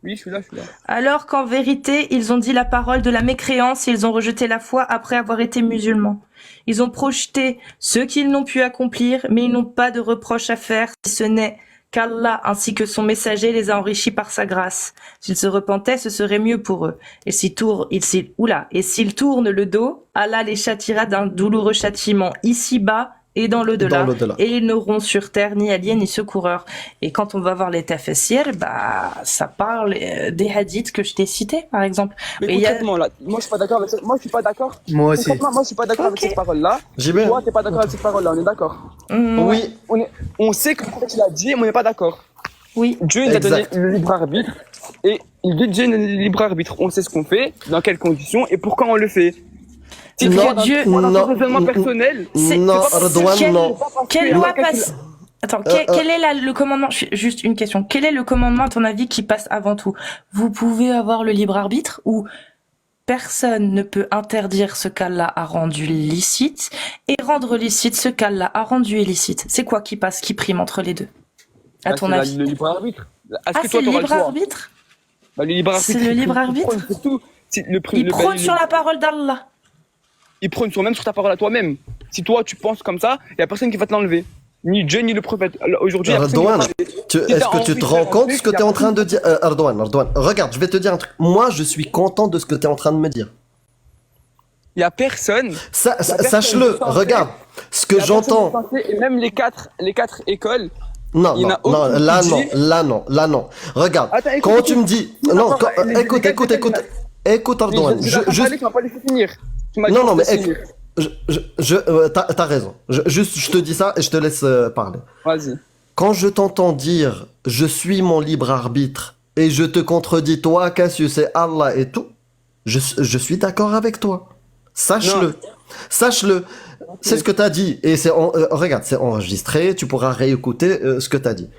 Oui, je suis là.
Alors qu'en vérité, ils ont dit la parole de la mécréance et ils ont rejeté la foi après avoir été musulmans. Ils ont projeté ce qu'ils n'ont pu accomplir, mais ils n'ont pas de reproche à faire, si ce n'est qu'Allah ainsi que son messager les a enrichis par sa grâce. S'ils se repentaient, ce serait mieux pour eux. Et s'ils tournent le dos, Allah les châtiera d'un douloureux châtiment ici-bas et dans l'au-delà.
Dans l'au-delà.
Et ils n'auront sur terre ni alliés ni secoureurs. Et quand on va voir les tafassirs, bah, ça parle des hadiths que je t'ai cités, par exemple.
Mais
Et il y a-
concrètement, là, moi, je suis pas d'accord avec ça. Moi, je suis pas d'accord.
Moi aussi.
Concrètement, moi, je suis pas d'accord avec
Ok.
cette parole-là.
JB?
Toi, t'es pas d'accord avec cette parole-là, on est d'accord.
Oui.
On sait que tu l'as dit, mais on n'est pas d'accord.
Oui.
Dieu il a donné
Exact.
le libre arbitre. Et il dit Dieu a donné le libre arbitre. On sait ce qu'on fait, dans quelles conditions et pourquoi on le fait. Si
Non,
toi, dans
Dieu-
dans ton
non,
raisonnement personnel,
C'est-
Non,
c'est-
Ardouane,
quel-
non.
Quelle
Non,
loi
qu'est-ce que
passe Attends,
Euh,
quel est le commandement Juste une question. Quel est le commandement, à ton avis, qui passe avant tout? Vous pouvez avoir le libre arbitre ou personne ne peut interdire ce qu'Allah a rendu licite et rendre licite ce qu'Allah a rendu illicite. C'est quoi qui passe, qui prime entre les deux? À
bah,
ton
c'est
avis?
le libre arbitre. Est-ce
Ah,
que
c'est
toi,
le
t'auras le
libre
choix
arbitre?
Bah, le libre arbitre.
C'est le libre arbitre
il prône sur tout.
Il prône sur la parole d'Allah.
Il prône même sur ta parole à toi-même. Si toi, tu penses comme ça, il n'y a personne qui va te l'enlever. Ni Dieu, ni le prophète. Alors, aujourd'hui, il y a personne qui va
Ardouane,
t'enlever.
est-ce que tu te rends compte de ce que tu es en train de dire? Ardouane, regarde, je vais te dire un truc. Moi, je suis content de ce que tu es en train de me dire.
Il n'y a personne.
Sache-le, regarde, ce que j'entends.
Et même les quatre écoles.
Non,
Il y en
non,
a aucun
non,
qui
là
dit-
non, là non. Regarde,
Attends, écoute,
quand
écoute.
tu me dis,
Non,
non,
non, les-
écoute, Ardouane,
Tu m'as pas laissé finir. Tu m'as dit
non, non,
de
mais
finir.
t'as raison. Je te dis ça et je te laisse parler.
Vas-y.
Quand je t'entends dire, je suis mon libre arbitre et je te contredis, toi, Cassius, c'est Allah et tout, je suis d'accord avec toi. Sache-le. Sache-le. C'est ce que tu as dit. Et regarde, c'est enregistré, tu pourras réécouter ce que tu as dit.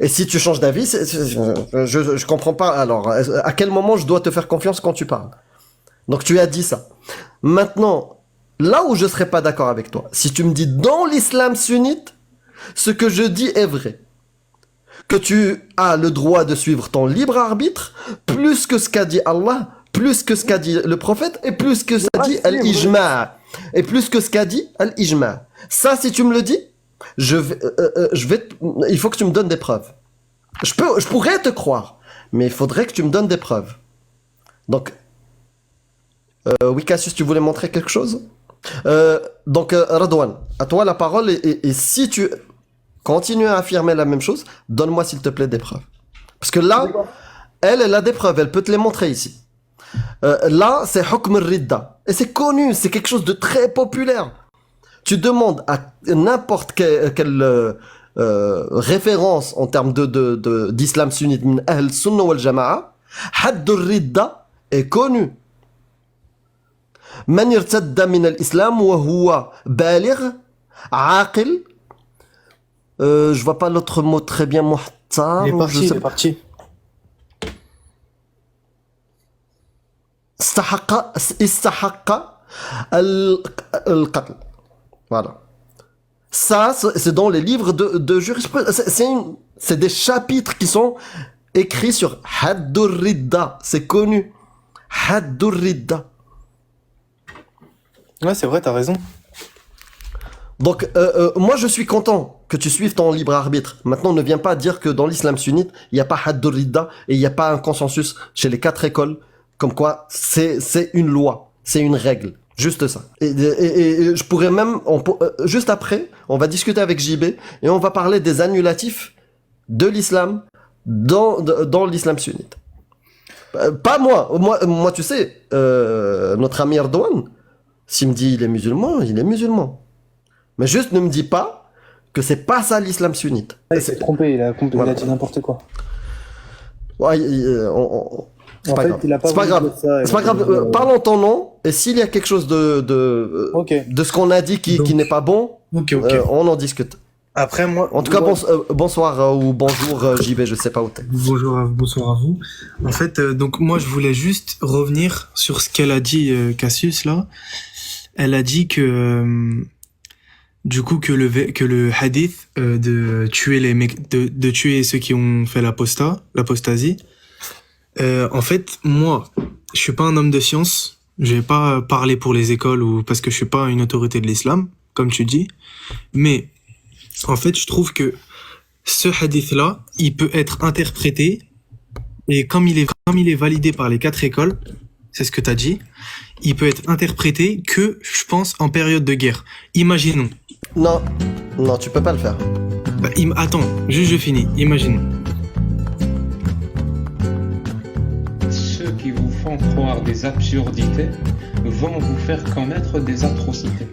Et si tu changes d'avis, je comprends pas. Alors, à quel moment je dois te faire confiance quand tu parles? Donc, tu as dit ça. Maintenant, là où je serais pas d'accord avec toi, si tu me dis dans l'islam sunnite, ce que je dis est vrai. Que tu as le droit de suivre ton libre arbitre, plus que ce qu'a dit Allah, plus que ce qu'a dit le prophète, et plus que ce qu'a dit Al-Ijma'. Et plus que ce qu'a dit Al-Ijma'. Ça, si tu me le dis, il faut que tu me donnes des preuves. Je pourrais te croire, mais il faudrait que tu me donnes des preuves. Donc, oui, Cassius, tu voulais montrer quelque chose? Donc, Radouane, à toi la parole, et si tu continues à affirmer la même chose, donne-moi s'il te plaît des preuves. Parce que là, elle a des preuves, elle peut te les montrer ici. Là, c'est Hukm al-Ridda. Et c'est connu, c'est quelque chose de très populaire. Tu demandes à n'importe quelle référence en termes d'islam sunnite, Ahl Sunnah wal Jama'a, Hadd al-Ridda est connu. من ارتد من الإسلام وهو بالغ عاقل Je vois pas l'autre mot très bien, muhtar.
Il est
ou
parti,
je sais
il est parti.
Istahaqqa al-qatl. Voilà. Ça, c'est dans les livres de jurisprudence. C'est des chapitres qui sont écrits sur Haddur Ridda. C'est connu. Haddur Ridda.
Ouais, c'est vrai, t'as raison.
Donc, moi, je suis content que tu suives ton libre arbitre. Maintenant, ne viens pas dire que dans l'islam sunnite, il n'y a pas Haddur Ridda et il n'y a pas un consensus chez les 4 écoles, comme quoi c'est une loi, c'est une règle. Juste ça. Et je pourrais même, juste après, on va discuter avec JB et on va parler des annulatifs de l'islam dans l'islam sunnite. Pas moi. Moi, tu sais, notre ami Erdogan, s'il me dit il est musulman, il est musulman. Mais juste ne me dis pas que c'est pas ça l'islam sunnite.
Il s'est trompé, il a dit n'importe quoi.
Ouais, c'est pas grave. C'est pas grave. C'est pas grave. Parle en ton nom. Et s'il y a quelque chose de ce qu'on a dit qui n'est pas bon, on en discute.
Après, moi.
En tout cas, bonsoir ou bonjour JB, je sais pas où t'es.
Bonsoir à vous. En fait, donc moi, je voulais juste revenir sur ce qu'elle a dit, Cassius, là. Elle a dit que, du coup, que le hadith de tuer les mecs, de tuer ceux qui ont fait l'apostasie. En fait, moi, je suis pas un homme de science. Je vais pas parler pour les écoles ou parce que je suis pas une autorité de l'islam, comme tu dis. Mais, en fait, je trouve que ce hadith-là, il peut être interprété et comme il est validé par les 4 écoles, c'est ce que t'as dit, il peut être interprété que, je pense, en période de guerre. Imaginons.
Non, tu peux pas le faire.
Attends, juste je finis. Imaginons.
Ceux qui vous font croire des absurdités vont vous faire commettre des atrocités.